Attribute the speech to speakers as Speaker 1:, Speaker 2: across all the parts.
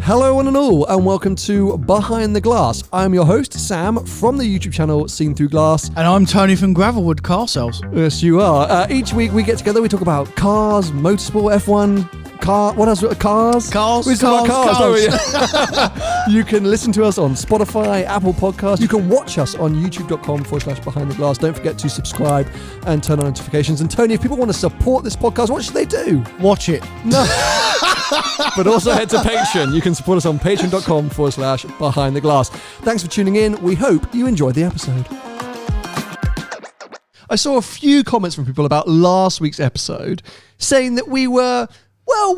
Speaker 1: Hello one and all, and welcome to Behind the Glass. I'm your host, Sam, from the YouTube channel Seen Through Glass.
Speaker 2: And I'm Tony from Gravelwood Car Sales.
Speaker 1: Yes, you are. Each week we get together, we talk about cars, motorsport, F1, what else? Cars? We talk about cars. You can listen to us on Spotify, Apple Podcasts. You can watch us on youtube.com/Behind the Glass. Don't forget to subscribe and turn on notifications. And Tony, if people want to support this podcast, what should they do?
Speaker 2: Watch it.
Speaker 1: No. But also head to Patreon. You can support us on patreon.com/Behind the Glass. Thanks for tuning in. We hope you enjoyed the episode. I saw a few comments from people about last week's episode saying that we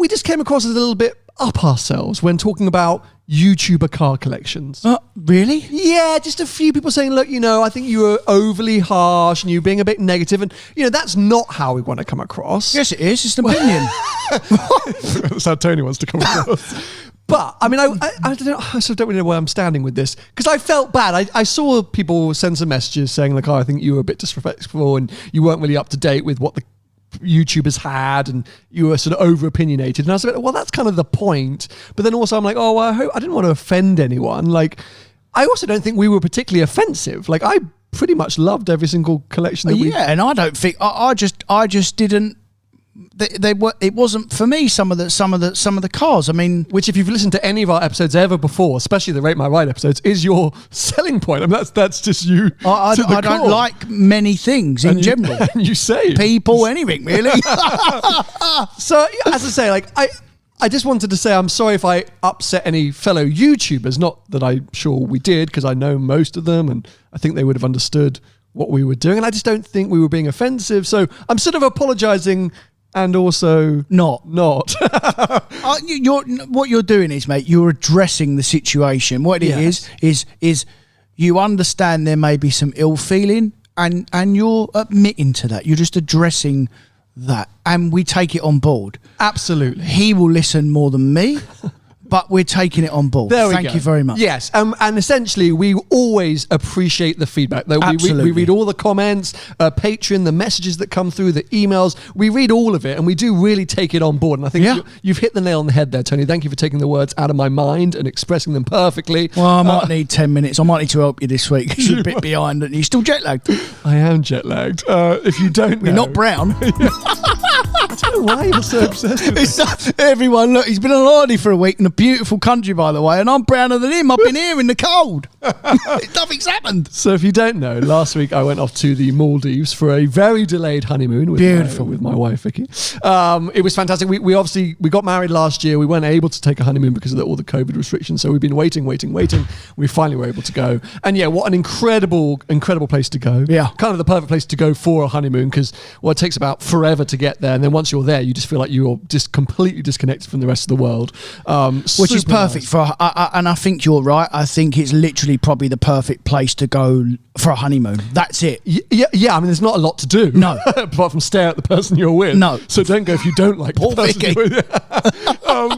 Speaker 1: just came across as a little bit up ourselves when talking about YouTuber car collections.
Speaker 2: Really?
Speaker 1: Yeah, just a few people saying, look, I think you were overly harsh and you being a bit negative. And, that's not how we want to come across.
Speaker 2: Yes, it is. It's an opinion.
Speaker 1: That's how Tony wants to come across. But, I don't know, I sort of don't really know where I'm standing with this. Because I felt bad. I saw people send some messages saying, like, I think you were a bit disrespectful and you weren't really up to date with what the YouTubers had and you were sort of over opinionated, and I was like, well, that's kind of the point. But then also I'm like, I didn't want to offend anyone. Like, I also don't think we were particularly offensive. Like, I pretty much loved every single collection that we...
Speaker 2: Yeah, and I don't think I just didn't. It wasn't for me. Some of the cars. I mean,
Speaker 1: which, if you've listened to any of our episodes ever before, especially the Rate My Ride episodes, is your selling point. I mean, that's just you.
Speaker 2: I don't like many things in general.
Speaker 1: And you say
Speaker 2: people, anything really.
Speaker 1: So, as I say, like I just wanted to say I'm sorry if I upset any fellow YouTubers. Not that I'm sure we did, because I know most of them, and I think they would have understood what we were doing. And I just don't think we were being offensive. So I'm sort of apologising. And also
Speaker 2: not.
Speaker 1: What
Speaker 2: you're doing is, mate, you're addressing the situation. What it is you understand there may be some ill feeling, and you're admitting to that. You're just addressing that, and we take it on board.
Speaker 1: Absolutely.
Speaker 2: He will listen more than me. But we're taking it on board. Thank you very much.
Speaker 1: Yes, and essentially, we always appreciate the feedback. We read all the comments, Patreon, the messages that come through, the emails. We read all of it, and we do really take it on board. And I think you've hit the nail on the head there, Tony. Thank you for taking the words out of my mind and expressing them perfectly.
Speaker 2: Well, I might need 10 minutes. I might need to help you this week. You're a bit behind, and you're still jet lagged.
Speaker 1: I am jet lagged. If you don't know...
Speaker 2: You're not brown.
Speaker 1: I don't know why you're so obsessed with it.
Speaker 2: Everyone, look, he's been on holiday for a week in a beautiful country, by the way, and I'm browner than him. I've been here in the cold. Nothing's happened.
Speaker 1: So if you don't know, last week I went off to the Maldives for a very delayed honeymoon with my wife, Vicky. It was fantastic. We obviously got married last year. We weren't able to take a honeymoon because of all the COVID restrictions. So we've been waiting. We finally were able to go. And yeah, what an incredible place to go.
Speaker 2: Yeah.
Speaker 1: Kind of the perfect place to go for a honeymoon, because it takes about forever to get there. And then once you're there, you just feel like you're just completely disconnected from the rest of the world.
Speaker 2: Which is perfect for, and I think you're right. I think it's literally probably the perfect place to go for a honeymoon. That's it.
Speaker 1: Yeah. I mean, there's not a lot to do.
Speaker 2: No.
Speaker 1: Apart from stare at the person you're with.
Speaker 2: No.
Speaker 1: So don't go if you don't like the person you're with.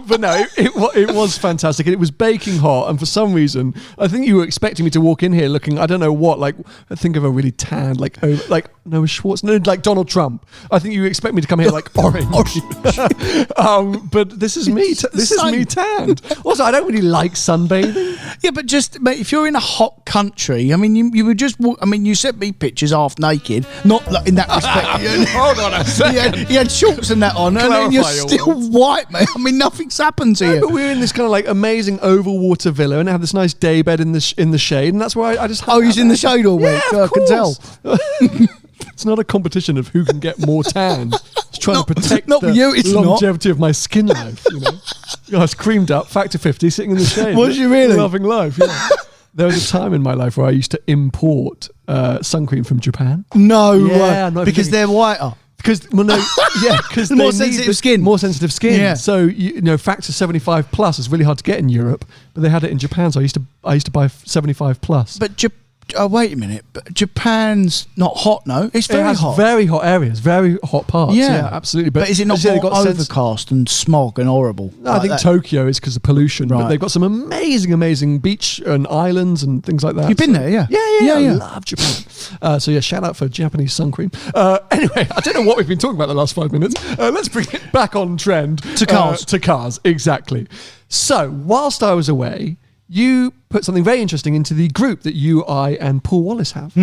Speaker 1: But no, it was fantastic. And it was baking hot. And for some reason, I think you were expecting me to walk in here looking, I don't know what, like, I think of a really tanned, like Noah Schwartz, like Donald Trump. I think you expect me to come here like orange. But this is me. This is me tanned. Also, I don't really like sunbathing.
Speaker 2: Yeah, but just, mate, if you're in a hot country, I mean, you would just walk. I mean, you sent me pictures half naked, not like in that respect.
Speaker 1: Hold on a second.
Speaker 2: You had shorts and that on, and then you're still white, mate. I mean, nothing's happened to you.
Speaker 1: But we're in this kind of like amazing oval water villa, and I have this nice day bed in the shade, and that's where I just.
Speaker 2: He's in the shade all week.
Speaker 1: Yeah,
Speaker 2: I can tell.
Speaker 1: It's not a competition of who can get more tan. It's trying to protect the longevity of my skin life. I was creamed up, factor 50, sitting in the shade.
Speaker 2: Was you really?
Speaker 1: Loving life, yeah. There was a time in my life where I used to import sun cream from Japan.
Speaker 2: No, because they're whiter.
Speaker 1: Because
Speaker 2: more sensitive skin.
Speaker 1: More sensitive skin.
Speaker 2: Yeah.
Speaker 1: So factor 75+ is really hard to get in Europe, but they had it in Japan. So I used to buy 75+.
Speaker 2: But wait a minute. But Japan's not hot, no? It's very hot.
Speaker 1: Very hot areas, very hot parts. Yeah, absolutely.
Speaker 2: But is it not more overcast and smog and horrible?
Speaker 1: No, I think Tokyo is because of pollution. Right. But they've got some amazing beach and islands and things like that.
Speaker 2: You've been there, yeah?
Speaker 1: Yeah. I love Japan. So shout out for Japanese sun cream. Anyway, I don't know what we've been talking about the last 5 minutes. Let's bring it back on trend.
Speaker 2: To cars.
Speaker 1: To cars, exactly. So, whilst I was away, you put something very interesting into the group that you, I, and Paul Wallace have,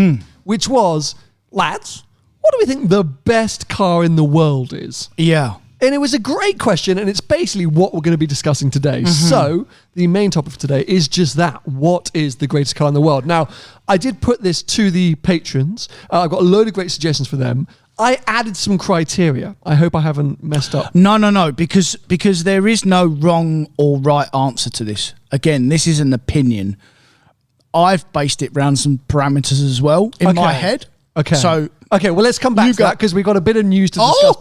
Speaker 1: which was, lads, what do we think the best car in the world is?
Speaker 2: Yeah.
Speaker 1: And it was a great question, and it's basically what we're going to be discussing today. So, the main topic for today is just that. What is the greatest car in the world? Now, I did put this to the patrons. I've got a load of great suggestions for them. I added some criteria. I hope I haven't messed up.
Speaker 2: No, because there is no wrong or right answer to this. Again, this is an opinion. I've based it around some parameters as well in my head.
Speaker 1: Okay.
Speaker 2: So
Speaker 1: well, let's come back to that because we've got a bit of news to discuss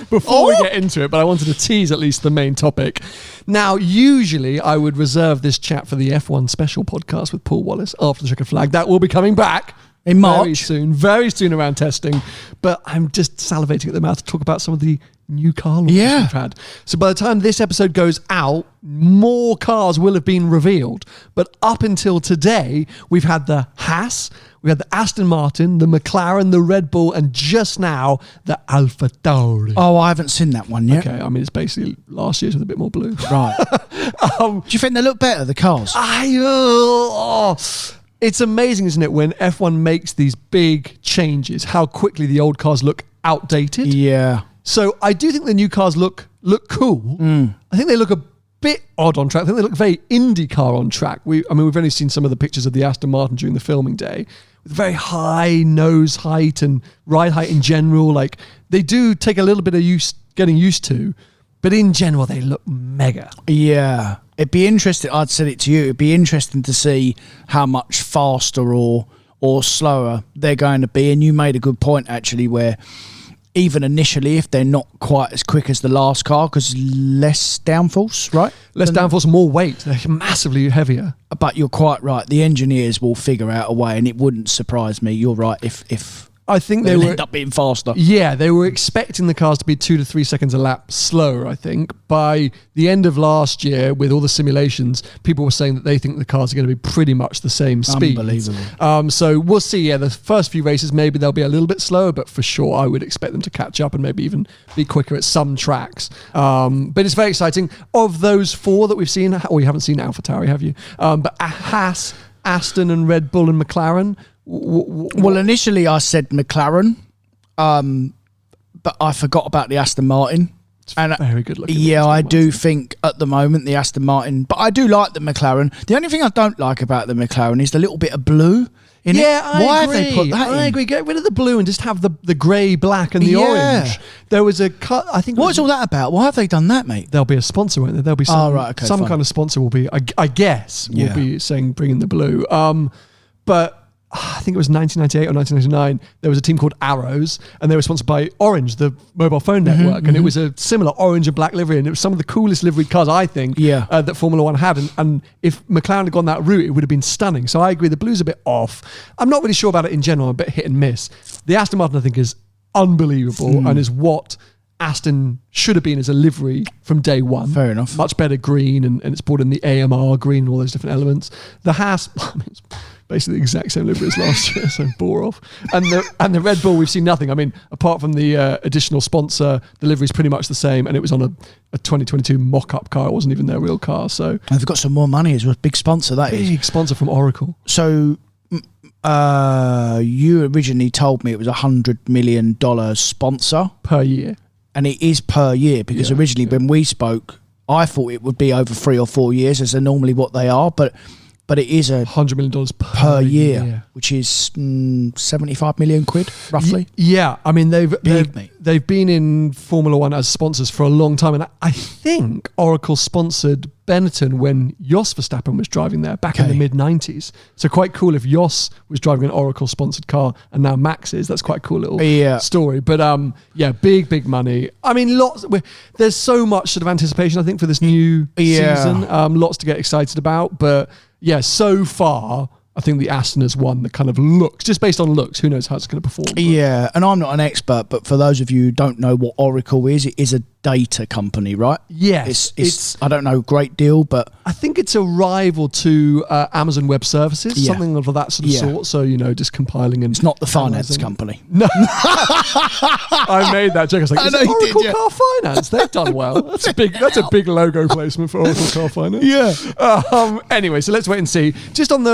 Speaker 1: before we get into it. But I wanted to tease at least the main topic. Now, usually I would reserve this chat for the F1 special podcast with Paul Wallace after the checkered flag. That will be coming back.
Speaker 2: In March.
Speaker 1: Very soon around testing. But I'm just salivating at the mouth to talk about some of the new car launches we've had. So by the time this episode goes out, more cars will have been revealed. But up until today, we've had the Haas, we had the Aston Martin, the McLaren, the Red Bull, and just now, the Alfa Tauri.
Speaker 2: Oh, I haven't seen that one yet.
Speaker 1: Okay, I mean, it's basically last year's with a bit more blue.
Speaker 2: Right. Do you think they look better, the cars?
Speaker 1: It's amazing, isn't it, when F1 makes these big changes, how quickly the old cars look outdated.
Speaker 2: Yeah.
Speaker 1: So I do think the new cars look cool. I think they look a bit odd on track. I think they look very IndyCar on track. We've only seen some of the pictures of the Aston Martin during the filming day, with very high nose height and ride height in general. Like, they do take a little bit of getting used to, but in general, they look mega.
Speaker 2: Yeah. It'd be interesting, I'd said it to you, it'd be interesting to see how much faster or slower they're going to be. And you made a good point, actually, where even initially, if they're not quite as quick as the last car, because less downforce, right?
Speaker 1: Less downforce, more weight. They're massively heavier.
Speaker 2: But you're quite right. The engineers will figure out a way, and it wouldn't surprise me. You're right, if
Speaker 1: I think
Speaker 2: they end up being faster.
Speaker 1: Yeah, they were expecting the cars to be 2 to 3 seconds a lap slower, I think. By the end of last year, with all the simulations, people were saying that they think the cars are going to be pretty much the same speed.
Speaker 2: Unbelievable.
Speaker 1: So we'll see. Yeah, the first few races, maybe they'll be a little bit slower, but for sure, I would expect them to catch up and maybe even be quicker at some tracks. But it's very exciting. Of those four that we've seen, or you haven't seen AlphaTauri, have you? But Haas, Aston and Red Bull and McLaren.
Speaker 2: Well, initially I said McLaren, but I forgot about the Aston Martin.
Speaker 1: It's very good looking.
Speaker 2: Yeah, I do think at the moment the Aston Martin, but I do like the McLaren. The only thing I don't like about the McLaren is the little bit of blue in it.
Speaker 1: Why
Speaker 2: agree. Have they put that in?
Speaker 1: I agree. Get rid of the blue and just have the grey, black and the orange. There was a cut, I think.
Speaker 2: What's all that about? Why have they done that, mate?
Speaker 1: There'll be a sponsor, won't there? There'll be some,
Speaker 2: fine.
Speaker 1: kind of sponsor will be, I guess, will be saying bring in the blue. But I think it was 1998 or 1999, there was a team called Arrows, and they were sponsored by Orange, the mobile phone network, and it was a similar orange and black livery, and it was some of the coolest livery cars, I think, that Formula One had, and if McLaren had gone that route, it would have been stunning. So I agree, the blue's a bit off. I'm not really sure about it in general, I'm a bit hit and miss. The Aston Martin, I think, is unbelievable, and is what Aston should have been as a livery from day one.
Speaker 2: Fair enough.
Speaker 1: Much better green, and it's brought in the AMR green and all those different elements. The Haas, it's basically the exact same livery as last year, so bore off. And the Red Bull, we've seen nothing. I mean, apart from the additional sponsor, the livery's pretty much the same, and it was on a 2022 mock-up car. It wasn't even their real car. So
Speaker 2: and they've got some more money as well. Big sponsor, that is.
Speaker 1: Big sponsor from Oracle.
Speaker 2: So you originally told me it was $100 million sponsor.
Speaker 1: Per year.
Speaker 2: And it is per year, because originally when we spoke, I thought it would be over 3 or 4 years, as are normally what they are, but it is
Speaker 1: $100 million
Speaker 2: per year, which is 75 million quid, roughly.
Speaker 1: Yeah, I mean, they've been in Formula One as sponsors for a long time, and I think Oracle sponsored Benetton when Jos Verstappen was driving there back in the mid-90s. So quite cool if Jos was driving an Oracle-sponsored car and now Max is. That's quite a cool little story. But big money. I mean, there's so much sort of anticipation, I think, for this new season. Lots to get excited about. But yeah, so far, I think the Aston has won the kind of looks, just based on looks. Who knows how it's going to perform?
Speaker 2: Yeah, and I'm not an expert, but for those of you who don't know what Oracle is, it is a data company, right?
Speaker 1: Yes.
Speaker 2: It's I don't know a great deal, but
Speaker 1: I think it's a rival to Amazon Web Services, something of that sort of sort. So, just compiling and...
Speaker 2: It's not the finance company.
Speaker 1: No. I made that joke. I was like, is it Oracle Car Finance? They've done well. That's a big logo placement for Oracle Car Finance.
Speaker 2: Yeah.
Speaker 1: Anyway, so let's wait and see. Just on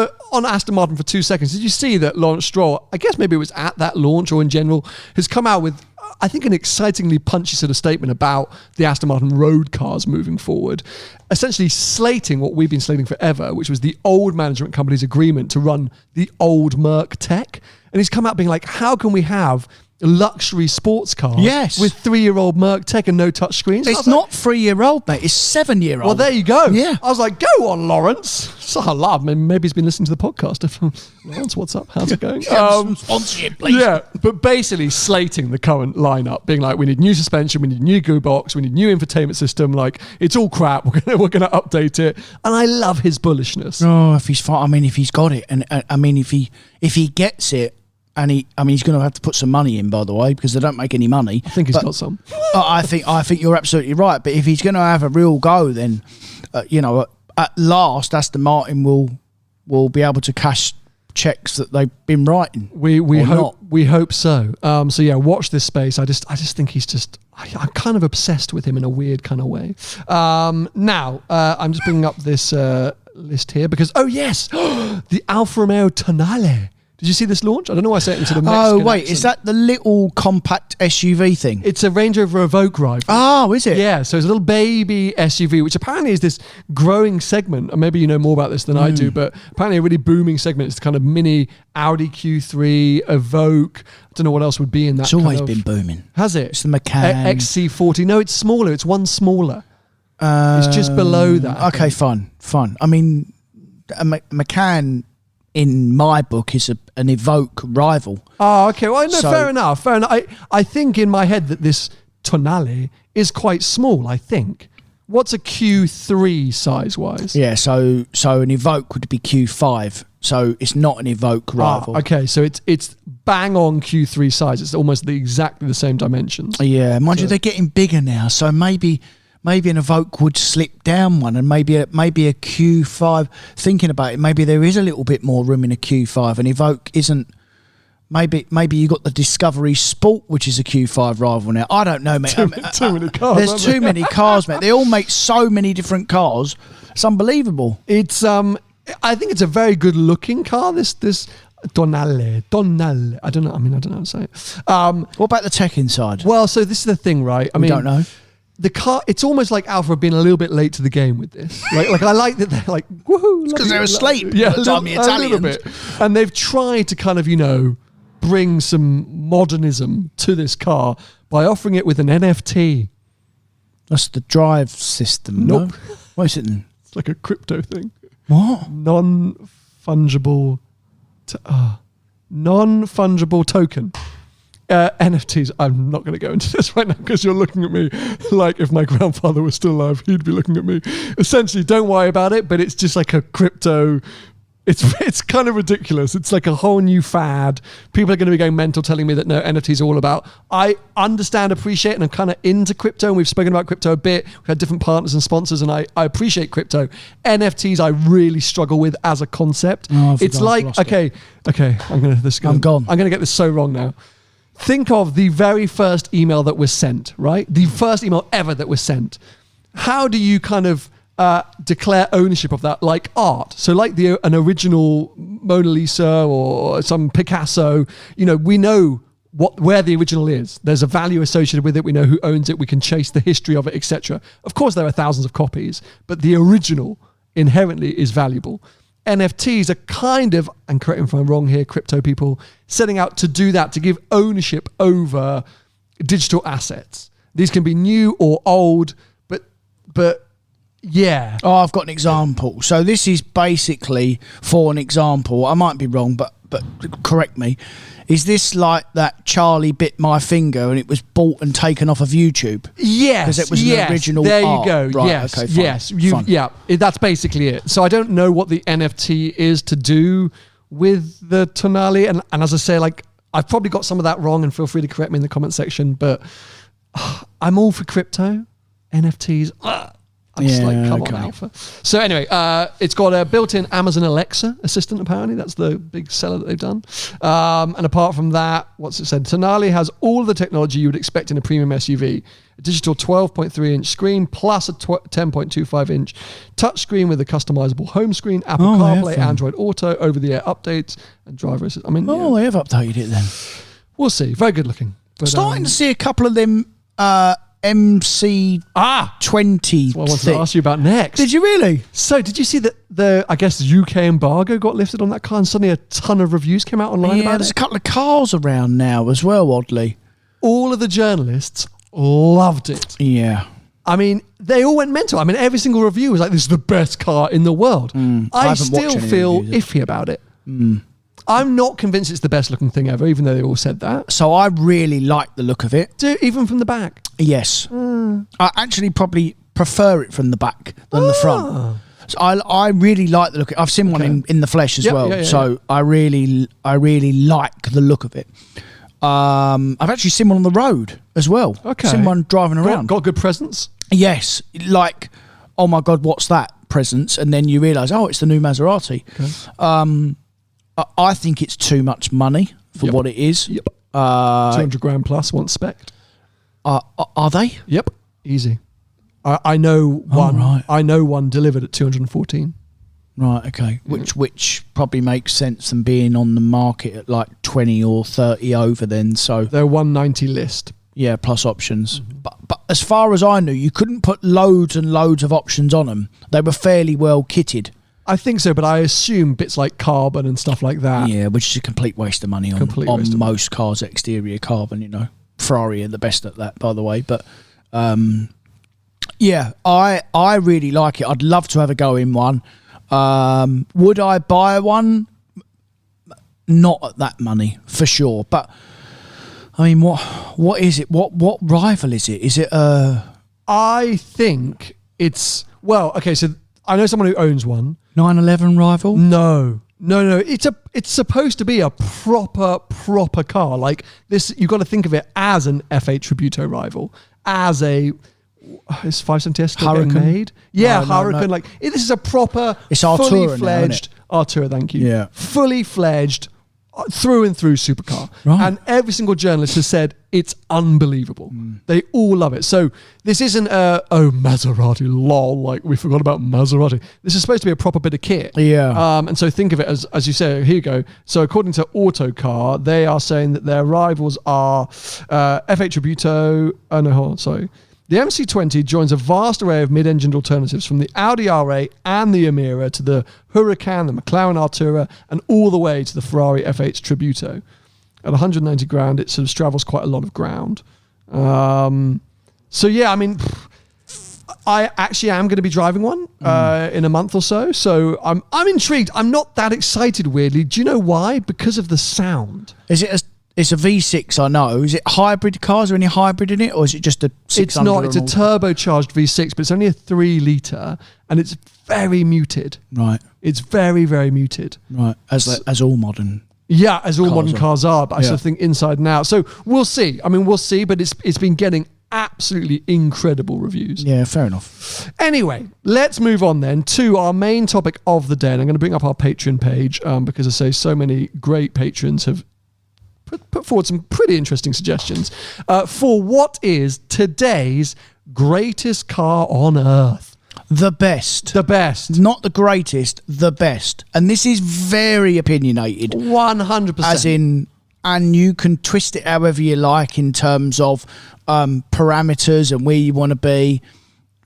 Speaker 1: Aston Martin for 2 seconds, did you see that Lawrence Stroll, I guess maybe it was at that launch or in general, has come out with, I think, an excitingly punchy sort of statement about the Aston Martin road cars moving forward, essentially slating what we've been slating forever, which was the old management company's agreement to run the old Merc tech. And he's come out being like, how can we have luxury sports cars with 3-year-old Merc tech and no touch screens?
Speaker 2: It's not 3-year-old, mate. It's 7-year-old.
Speaker 1: Well, there you go.
Speaker 2: Yeah.
Speaker 1: I was like, go on, Lawrence. So I laugh. Maybe he's been listening to the podcast. Lawrence, what's up? How's it going?
Speaker 2: Sponsorship, please.
Speaker 1: Yeah, but basically slating the current lineup, being like, we need new suspension, we need new gearbox, we need new infotainment system. Like, it's all crap. We're gonna update it. And I love his bullishness.
Speaker 2: Oh, if he's fine. I mean, if he's got it, and I mean, if he gets it. And he's going to have to put some money in, by the way, because they don't make any money.
Speaker 1: I think he's got some.
Speaker 2: I think you're absolutely right. But if he's going to have a real go, then at last Aston Martin will be able to cash checks that they've been writing.
Speaker 1: We hope so. So yeah, watch this space. I just think he's just. I'm kind of obsessed with him in a weird kind of way. Now I'm just bringing up this list here because the Alfa Romeo Tonale. Did you see this launch? I don't know why I say it into the Mexican accent.
Speaker 2: Is that the little compact SUV thing?
Speaker 1: It's a Range Rover Evoque rival.
Speaker 2: Oh, is it?
Speaker 1: Yeah, so it's a little baby SUV, which apparently is this growing segment. And maybe you know more about this than I do, but apparently a really booming segment. It's the kind of mini Audi Q3, Evoque. I don't know what else would be in that.
Speaker 2: It's always been booming.
Speaker 1: Has it?
Speaker 2: It's the Macan.
Speaker 1: XC40. No, it's smaller. It's one smaller. It's just below that.
Speaker 2: Okay, fine. I mean, a Macan... in my book, is an Evoque rival.
Speaker 1: Oh, okay. Well, no, fair enough. I think in my head that this Tonale is quite small, I think. What's a Q3 size-wise?
Speaker 2: Yeah, so an Evoque would be Q5. So it's not an Evoque rival.
Speaker 1: Okay, so it's bang on Q3 size. It's almost exactly the same dimensions.
Speaker 2: Yeah, mind you, they're getting bigger now. So maybe an Evoque would slip down one, and maybe a Q5. Thinking about it, maybe there is a little bit more room in a Q5, and Evoque isn't. Maybe you got the Discovery Sport, which is a Q5 rival now. I don't know, mate.
Speaker 1: Too many cars.
Speaker 2: There's too many cars, mate. They all make so many different cars. It's unbelievable.
Speaker 1: It's I think it's a very good looking car. This Tonale. I don't know. I don't know how to say it.
Speaker 2: What about the tech inside?
Speaker 1: Well, so this is the thing, right?
Speaker 2: We don't know.
Speaker 1: The car, it's almost like Alfa have been a little bit late to the game with this. Like I like that they're like, woohoo.
Speaker 2: Because they're asleep.
Speaker 1: Yeah,
Speaker 2: a little
Speaker 1: bit. And they've tried to kind of, bring some modernism to this car by offering it with an NFT.
Speaker 2: That's the drive system,
Speaker 1: Nope.
Speaker 2: No? What is it then?
Speaker 1: It's like a crypto thing.
Speaker 2: What?
Speaker 1: Non-fungible token. NFTs. I'm not going to go into this right now because you're looking at me like if my grandfather was still alive, he'd be looking at me. Essentially, don't worry about it, but it's just like a crypto. It's kind of ridiculous. It's like a whole new fad. People are going to be going mental telling me that no, NFTs are all about. I understand, appreciate, and I'm kind of into crypto, and we've spoken about crypto a bit. We've had different partners and sponsors, and I appreciate crypto. NFTs I really struggle with as a concept. It's like, okay, I'm going to get this so wrong now. Think of the very first email that was sent, right? The first email ever that was sent. How do you kind of declare ownership of that, like art? So like an original Mona Lisa or some Picasso, we know where the original is. There's a value associated with it. We know who owns it. We can chase the history of it, etc. Of course, there are thousands of copies, but the original inherently is valuable. NFTs are kind of, and correct me if I'm wrong here, crypto people, setting out to do that, to give ownership over digital assets. These can be new or old, but yeah.
Speaker 2: Oh, I've got an example. So this is basically, for an example, I might be wrong, but correct me. Is this like that Charlie bit my finger and it was bought and taken off of YouTube?
Speaker 1: Yes.
Speaker 2: Because it was an original
Speaker 1: there
Speaker 2: art.
Speaker 1: You go.
Speaker 2: Right,
Speaker 1: yes.
Speaker 2: Okay, fine.
Speaker 1: Yes. Yeah. That's basically it. So I don't know what the NFT is to do with the Tonale, and as I say, like, I've probably got some of that wrong, and feel free to correct me in the comment section, but I'm all for crypto, NFTs. I'm just like, come on, Alpha. So anyway, it's got a built-in Amazon Alexa assistant, apparently. That's the big seller that they've done. And apart from that, what's it said? Tonale has all the technology you would expect in a premium SUV. A digital 12.3-inch screen plus a 10.25-inch touchscreen with a customizable home screen, Apple CarPlay, Android Auto, over-the-air updates, and driver assist. I mean,
Speaker 2: they have updated it then.
Speaker 1: We'll see. Very good looking. But,
Speaker 2: starting to see a couple of them MC20
Speaker 1: that's what I wanted to ask you about next.
Speaker 2: Did you really?
Speaker 1: So did you see that the, I guess, UK embargo got lifted on that car, and suddenly a ton of reviews came out online about it?
Speaker 2: There's a couple of cars around now as well, oddly.
Speaker 1: All of the journalists loved it.
Speaker 2: Yeah.
Speaker 1: I mean, they all went mental. I mean, every single review was like, this is the best car in the world. I still feel iffy about it. I'm not convinced it's the best looking thing ever, even though they all said that.
Speaker 2: So I really like the look of it.
Speaker 1: Even from the back?
Speaker 2: Yes. I actually probably prefer it from the back than the front. So I really like the look of it. I've seen one in the flesh as well. So I really like the look of it. I've actually seen one on the road as well. Okay. Seen one driving around.
Speaker 1: Got good presence?
Speaker 2: Yes. Like, oh my God, what's that presence? And then you realise, oh, it's the new Maserati. Okay. I think it's too much money for what it is.
Speaker 1: 200 grand plus, one spec.
Speaker 2: Are they?
Speaker 1: Yep, easy. I know one. Right. I know one delivered at 214.
Speaker 2: Right. Okay. Which probably makes sense than being on the market at like 20 or 30 over. Then so
Speaker 1: they're 190 list.
Speaker 2: Yeah, plus options. But as far as I knew, you couldn't put loads and loads of options on them. They were fairly well kitted.
Speaker 1: I think so, but I assume bits like carbon and stuff like that.
Speaker 2: Yeah, which is a complete waste of money on most cars' exterior carbon, you know. Ferrari are the best at that, by the way. But, yeah, I really like it. I'd love to have a go in one. Would I buy one? Not at that money, for sure. But, I mean, what is it? What rival is it? Is it
Speaker 1: I think it's... Well, okay, so I know someone who owns one.
Speaker 2: 911 rival?
Speaker 1: No. It's supposed to be a proper car. Like this, you've got to think of it as an F8 Tributo rival, as a is 570S still getting made? Yeah, Hurricane. No. Like this is a proper,
Speaker 2: it's
Speaker 1: fully fledged Artura. Thank you.
Speaker 2: Yeah,
Speaker 1: fully fledged, through and through supercar. Right. And every single journalist has said it's unbelievable. They all love it. So this isn't Maserati, lol, like we forgot about Maserati. This is supposed to be a proper bit of kit.
Speaker 2: Yeah.
Speaker 1: And so think of it as you say, here you go. So according to Autocar, they are saying that their rivals are F8 Tributo, the MC20 joins a vast array of mid-engined alternatives from the Audi R8 and the Emira to the Huracan, the McLaren Artura, and all the way to the Ferrari F8 Tributo. At 190 grand, it sort of travels quite a lot of ground. So yeah, I mean, I actually am going to be driving one in a month or so. So I'm intrigued. I'm not that excited, weirdly. Do you know why? Because of the sound.
Speaker 2: It's a V6, I know. Is it hybrid cars? Is there any hybrid in it? Or is it just a 600?
Speaker 1: It's not. It's a turbocharged V6, but it's only a 3 litre and it's very muted.
Speaker 2: Right.
Speaker 1: It's very, very muted.
Speaker 2: Right. As all modern.
Speaker 1: Yeah, as all modern cars are. But I sort of think inside and out. So we'll see. I mean, we'll see, but it's been getting absolutely incredible reviews.
Speaker 2: Yeah, fair enough.
Speaker 1: Anyway, let's move on then to our main topic of the day. And I'm going to bring up our Patreon page because I say so many great patrons have put forward some pretty interesting suggestions for what is today's greatest car on earth.
Speaker 2: The best.
Speaker 1: The best.
Speaker 2: Not the greatest, the best. And this is very opinionated.
Speaker 1: 100%.
Speaker 2: As in, and you can twist it however you like in terms of parameters and where you want to be.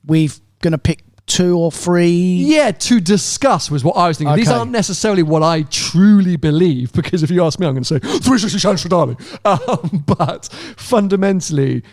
Speaker 2: We're going to pick 2 or 3.
Speaker 1: Yeah, to discuss was what I was thinking. Okay. These aren't necessarily what I truly believe, because if you ask me, I'm going to say 360 Tonale. But fundamentally,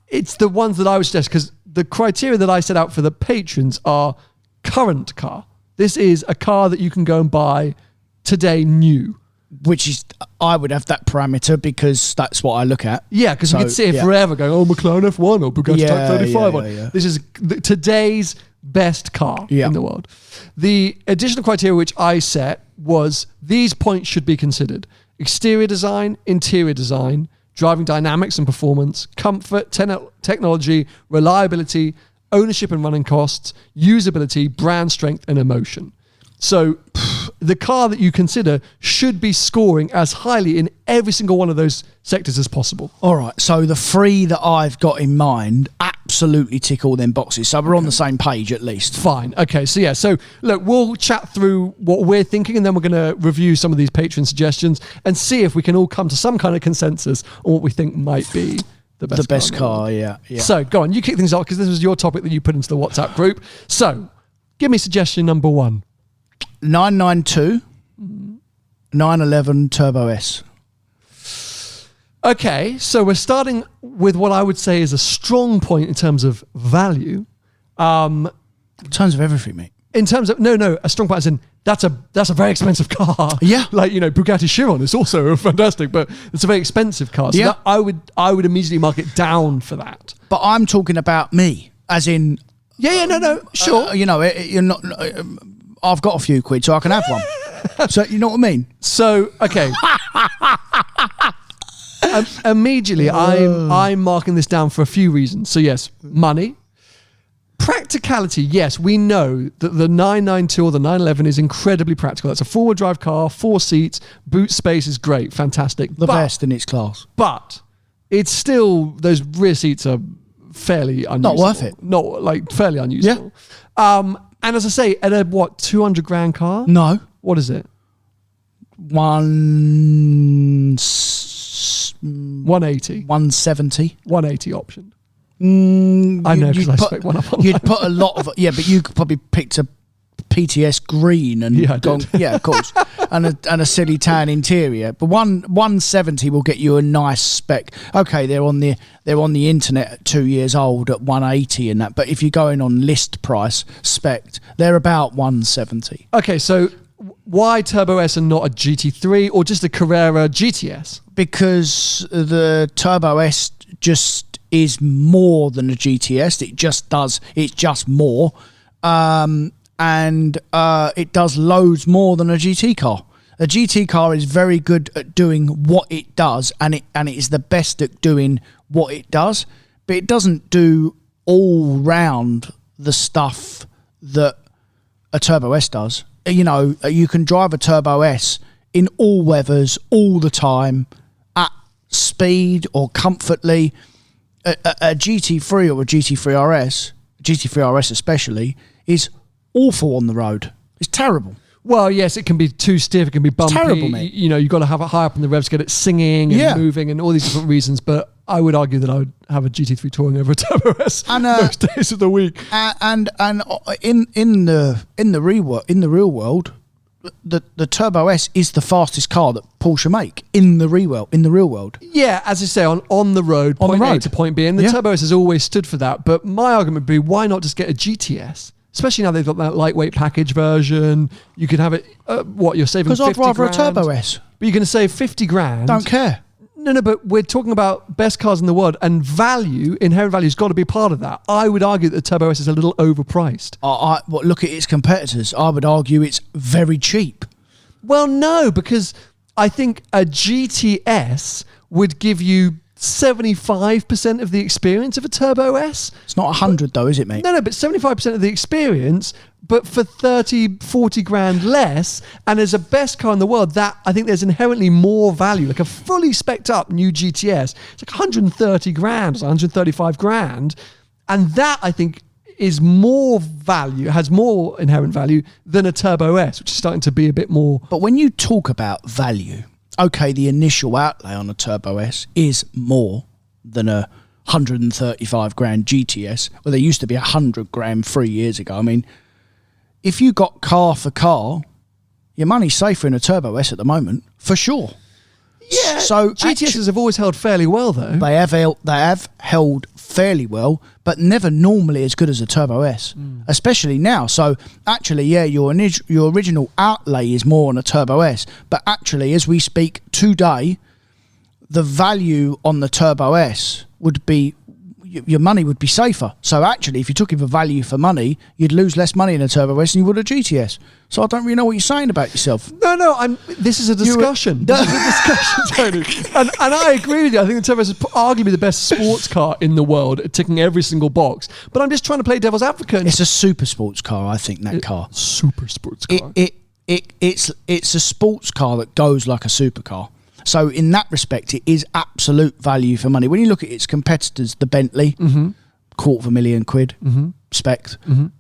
Speaker 1: it's the ones that I would suggest, because the criteria that I set out for the patrons are current car. This is a car that you can go and buy today new.
Speaker 2: Which is, I would have that parameter because that's what I look at.
Speaker 1: Yeah, because you could sit here forever going, oh, McLaren F1 or Bugatti Type 35. This is today's best car in the world. The additional criteria which I set was these points should be considered: exterior design, interior design, driving dynamics and performance, comfort, technology, reliability, ownership and running costs, usability, brand strength, and emotion. So the car that you consider should be scoring as highly in every single one of those sectors as possible.
Speaker 2: All right. So the 3 that I've got in mind absolutely tick all them boxes. So we're on the same page at least.
Speaker 1: Fine. Okay. So yeah. So look, we'll chat through what we're thinking, and then we're going to review some of these patron suggestions and see if we can all come to some kind of consensus on what we think might be the best
Speaker 2: car. Yeah.
Speaker 1: So go on, you kick things off because this was your topic that you put into the WhatsApp group. So give me suggestion number 1.
Speaker 2: 992 911 Turbo S.
Speaker 1: Okay, so we're starting with what I would say is a strong point in terms of value.
Speaker 2: In terms of everything, mate.
Speaker 1: In terms of a strong point as in that's a very expensive car.
Speaker 2: Yeah,
Speaker 1: like Bugatti Chiron is also fantastic, but it's a very expensive car. So that I would immediately mark it down for that.
Speaker 2: But I'm talking about me, as in.
Speaker 1: Sure.
Speaker 2: You're not. I've got a few quid, so I can have one. So you know what I mean?
Speaker 1: So okay. Immediately, I'm marking this down for a few reasons. So yes, money. Practicality, yes, we know that the 992 or the 911 is incredibly practical. That's a 4-wheel drive car, 4 seats, boot space is great, fantastic.
Speaker 2: The best in its class.
Speaker 1: But it's still, those rear seats are fairly unusable.
Speaker 2: Not worth it.
Speaker 1: Not like fairly unusable. Yeah. And as I say, at a 200 grand car?
Speaker 2: No.
Speaker 1: What is it?
Speaker 2: 180. 170.
Speaker 1: 180 option. I know because I spec one up online.
Speaker 2: You'd put a lot of but you could probably picked a PTS green and of course, and a silly tan interior. But 170 will get you a nice spec. Okay, they're on the internet at 2 years old at 180 and that. But if you're going on list price spec, they're about 170.
Speaker 1: Okay, so why Turbo S and not a GT3 or just a Carrera GTS?
Speaker 2: Because the Turbo S just is more than a GTS. It's just more. And it does loads more than a GT car. A GT car is very good at doing what it does, and it is the best at doing what it does, but it doesn't do all round the stuff that a Turbo S does. You can drive a Turbo S in all weathers, all the time, at speed or comfortably. A GT3 or a GT3 RS especially, is awful on the road. It's terrible.
Speaker 1: Well, yes, it can be too stiff, it can be bumpy.
Speaker 2: It's terrible, mate.
Speaker 1: You've got to have it high up in the revs to get it singing and moving and all these different reasons. But I would argue that I would have a GT3 touring over a Turbo S most days of the week.
Speaker 2: And in the real world, the Turbo S is the fastest car that Porsche make in the real world.
Speaker 1: Yeah, as you say, on the road, point A to point B, and the Turbo S has always stood for that. But my argument would be, why not just get a GTS? Especially now they've got that lightweight package version. You could have it. You're saving 50 grand.
Speaker 2: Because I'd rather a Turbo S.
Speaker 1: But you're going to save 50 grand.
Speaker 2: Don't care.
Speaker 1: No, but we're talking about best cars in the world, and value, inherent value, has got to be part of that. I would argue that the Turbo S is a little overpriced.
Speaker 2: Look at its competitors. I would argue it's very cheap.
Speaker 1: Well, no, because I think a GTS would give you 75% of the experience of a Turbo S.
Speaker 2: It's not 100 though, is it, mate?
Speaker 1: No, but 75% of the experience, but for 30, 40 grand less, and as a best car in the world, that I think there's inherently more value. Like a fully spec'd up new GTS, it's like 130 grand, or 135 grand, and that I think is more value, has more inherent value than a Turbo S, which is starting to be a bit more.
Speaker 2: But when you talk about value, okay, the initial outlay on a Turbo S is more than a 135 grand GTS. Well, there used to be 100 grand 3 years ago. I mean, if you got car for car, your money's safer in a Turbo S at the moment, for sure.
Speaker 1: Yeah, so GTSs have always held fairly well, though.
Speaker 2: They have held fairly well, but never normally as good as a Turbo S, especially now. So actually, your original outlay is more on a Turbo S, but actually, as we speak today, the value on the Turbo S would be your money would be safer. So actually, if you took it for value for money, you'd lose less money in a Turbo S than you would a GTS. So I don't really know what you're saying about yourself.
Speaker 1: No. This is a discussion. This is a discussion, Tony. And I agree with you. I think the Turbo S is arguably the best sports car in the world at ticking every single box. But I'm just trying to play devil's advocate.
Speaker 2: It's a super sports car, I think, that car.
Speaker 1: Super sports car.
Speaker 2: It's a sports car that goes like a supercar. So in that respect, it is absolute value for money. When you look at its competitors, the Bentley, £250,000 spec.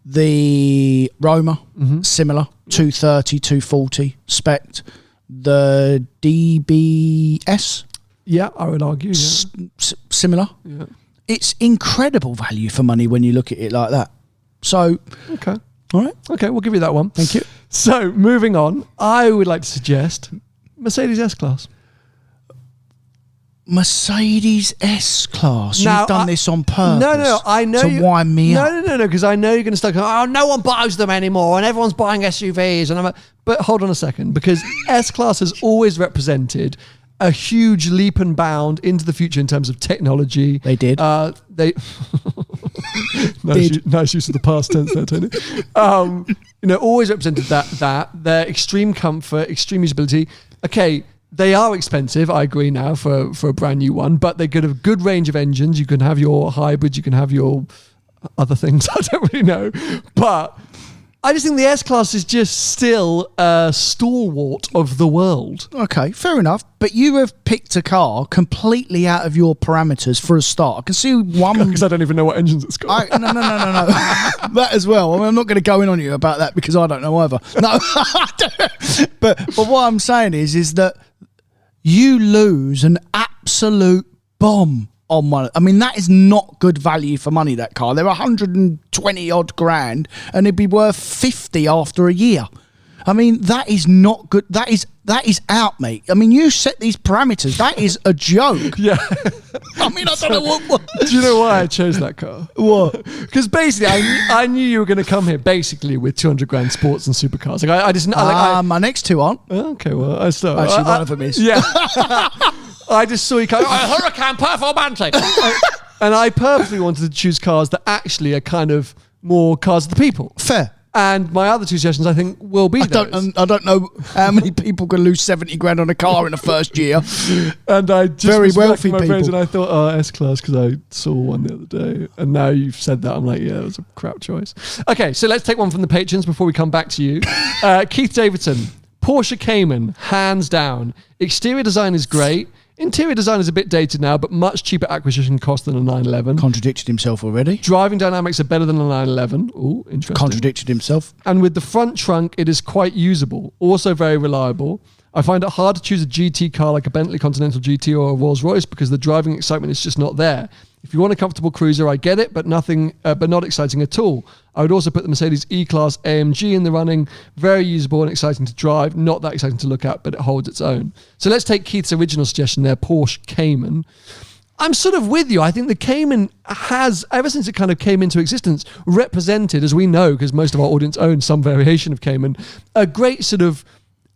Speaker 2: The Roma, similar, 230, 240 spec. The DBS.
Speaker 1: Yeah, I would argue.
Speaker 2: Similar.
Speaker 1: Yeah.
Speaker 2: It's incredible value for money when you look at it like that. So,
Speaker 1: okay.
Speaker 2: All right.
Speaker 1: Okay, we'll give you that one.
Speaker 2: Thank you.
Speaker 1: So, moving on, I would like to suggest Mercedes S-Class.
Speaker 2: Mercedes S-Class. You've done this on purpose.
Speaker 1: No, I know.
Speaker 2: To wind me up.
Speaker 1: No, because I know you're going to start going, oh, no one buys them anymore and everyone's buying SUVs. And I'm like, but hold on a second, because S-Class has always represented a huge leap and bound into the future in terms of technology.
Speaker 2: They did.
Speaker 1: Nice use of the past tense there, Tony. Always represented that their extreme comfort, extreme usability. Okay, they are expensive, I agree now, for a brand new one, but they get a good range of engines. You can have your hybrids, you can have your other things, I don't really know. But I just think the S-Class is just still a stalwart of the world.
Speaker 2: Okay, fair enough. But you have picked a car completely out of your parameters for a start. I can see one...
Speaker 1: Because I don't even know what engines it's got.
Speaker 2: No. That as well. I mean, I'm not going to go in on you about that because I don't know either. No. But what I'm saying is that you lose an absolute bomb on one. I mean, that is not good value for money, that car. They're 120 odd grand and it'd be worth 50 after a year. I mean, that is not good. That is out, mate. I mean, you set these parameters. That is a joke.
Speaker 1: Yeah.
Speaker 2: I mean, I don't know what.
Speaker 1: Do you know why I chose that car?
Speaker 2: What?
Speaker 1: Because basically, I knew you were going to come here basically with 200 grand sports and supercars.
Speaker 2: My next two aren't.
Speaker 1: Okay, well, I still.
Speaker 2: Actually, one of them is.
Speaker 1: Yeah. I just saw you come. Huracan Performante. And I purposely wanted to choose cars that actually are kind of more cars of the people.
Speaker 2: Fair.
Speaker 1: And my other two suggestions, I think, will be those.
Speaker 2: I don't know how many people can lose 70 grand on a car in the first year.
Speaker 1: And I just
Speaker 2: very
Speaker 1: was
Speaker 2: wealthy
Speaker 1: my
Speaker 2: people.
Speaker 1: friends and I thought, oh, S-Class, because I saw one the other day. And now you've said that, I'm like, yeah, it was a crap choice. Okay, so let's take one from the patrons before we come back to you. Keith Davidson, Porsche Cayman, hands down. Exterior design is great. Interior design is a bit dated now, but much cheaper acquisition cost than a 911.
Speaker 2: Contradicted himself already.
Speaker 1: Driving dynamics are better than a 911. Ooh, interesting.
Speaker 2: Contradicted himself.
Speaker 1: And with the front trunk, it is quite usable. Also very reliable. I find it hard to choose a GT car like a Bentley Continental GT or a Rolls Royce because the driving excitement is just not there. If you want a comfortable cruiser, I get it, but not exciting at all. I would also put the Mercedes E-Class AMG in the running. Very usable and exciting to drive. Not that exciting to look at, but it holds its own. So let's take Keith's original suggestion there, Porsche Cayman. I'm sort of with you. I think the Cayman has, ever since it kind of came into existence, represented, as we know, because most of our audience owns some variation of Cayman, a great sort of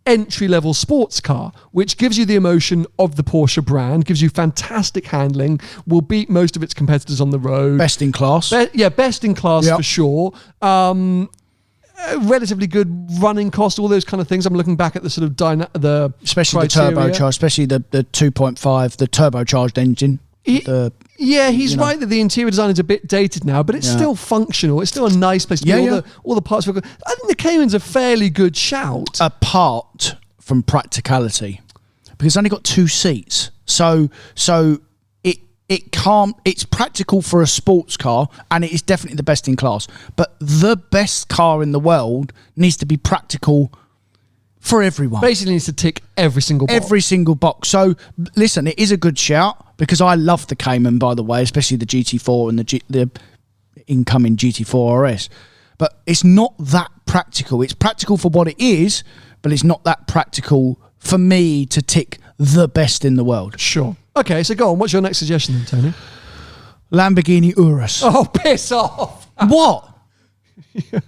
Speaker 1: entry-level sports car, which gives you the emotion of the Porsche brand, gives you fantastic handling, will beat most of its competitors on the road.
Speaker 2: Best in class.
Speaker 1: Best in class for sure. Relatively good running cost, all those kind of things. I'm looking back at the sort of
Speaker 2: especially
Speaker 1: criteria.
Speaker 2: The turbocharged, especially the 2.5, the turbocharged engine.
Speaker 1: He's right that the interior design is a bit dated now, but it's still functional. It's still a nice place to be. All the parts. I think the Cayman's a fairly good shout.
Speaker 2: Apart from practicality, because it's only got 2 seats, so it can't. It's practical for a sports car, and it is definitely the best in class. But the best car in the world needs to be practical for everyone.
Speaker 1: Basically needs to tick every single box.
Speaker 2: Every single box. So, listen, it is a good shout, because I love the Cayman, by the way, especially the GT4 and the incoming GT4 RS. But it's not that practical. It's practical for what it is, but it's not that practical for me to tick the best in the world.
Speaker 1: Sure. Okay, so go on. What's your next suggestion then, Tony?
Speaker 2: Lamborghini Urus.
Speaker 1: Oh, piss off.
Speaker 2: What?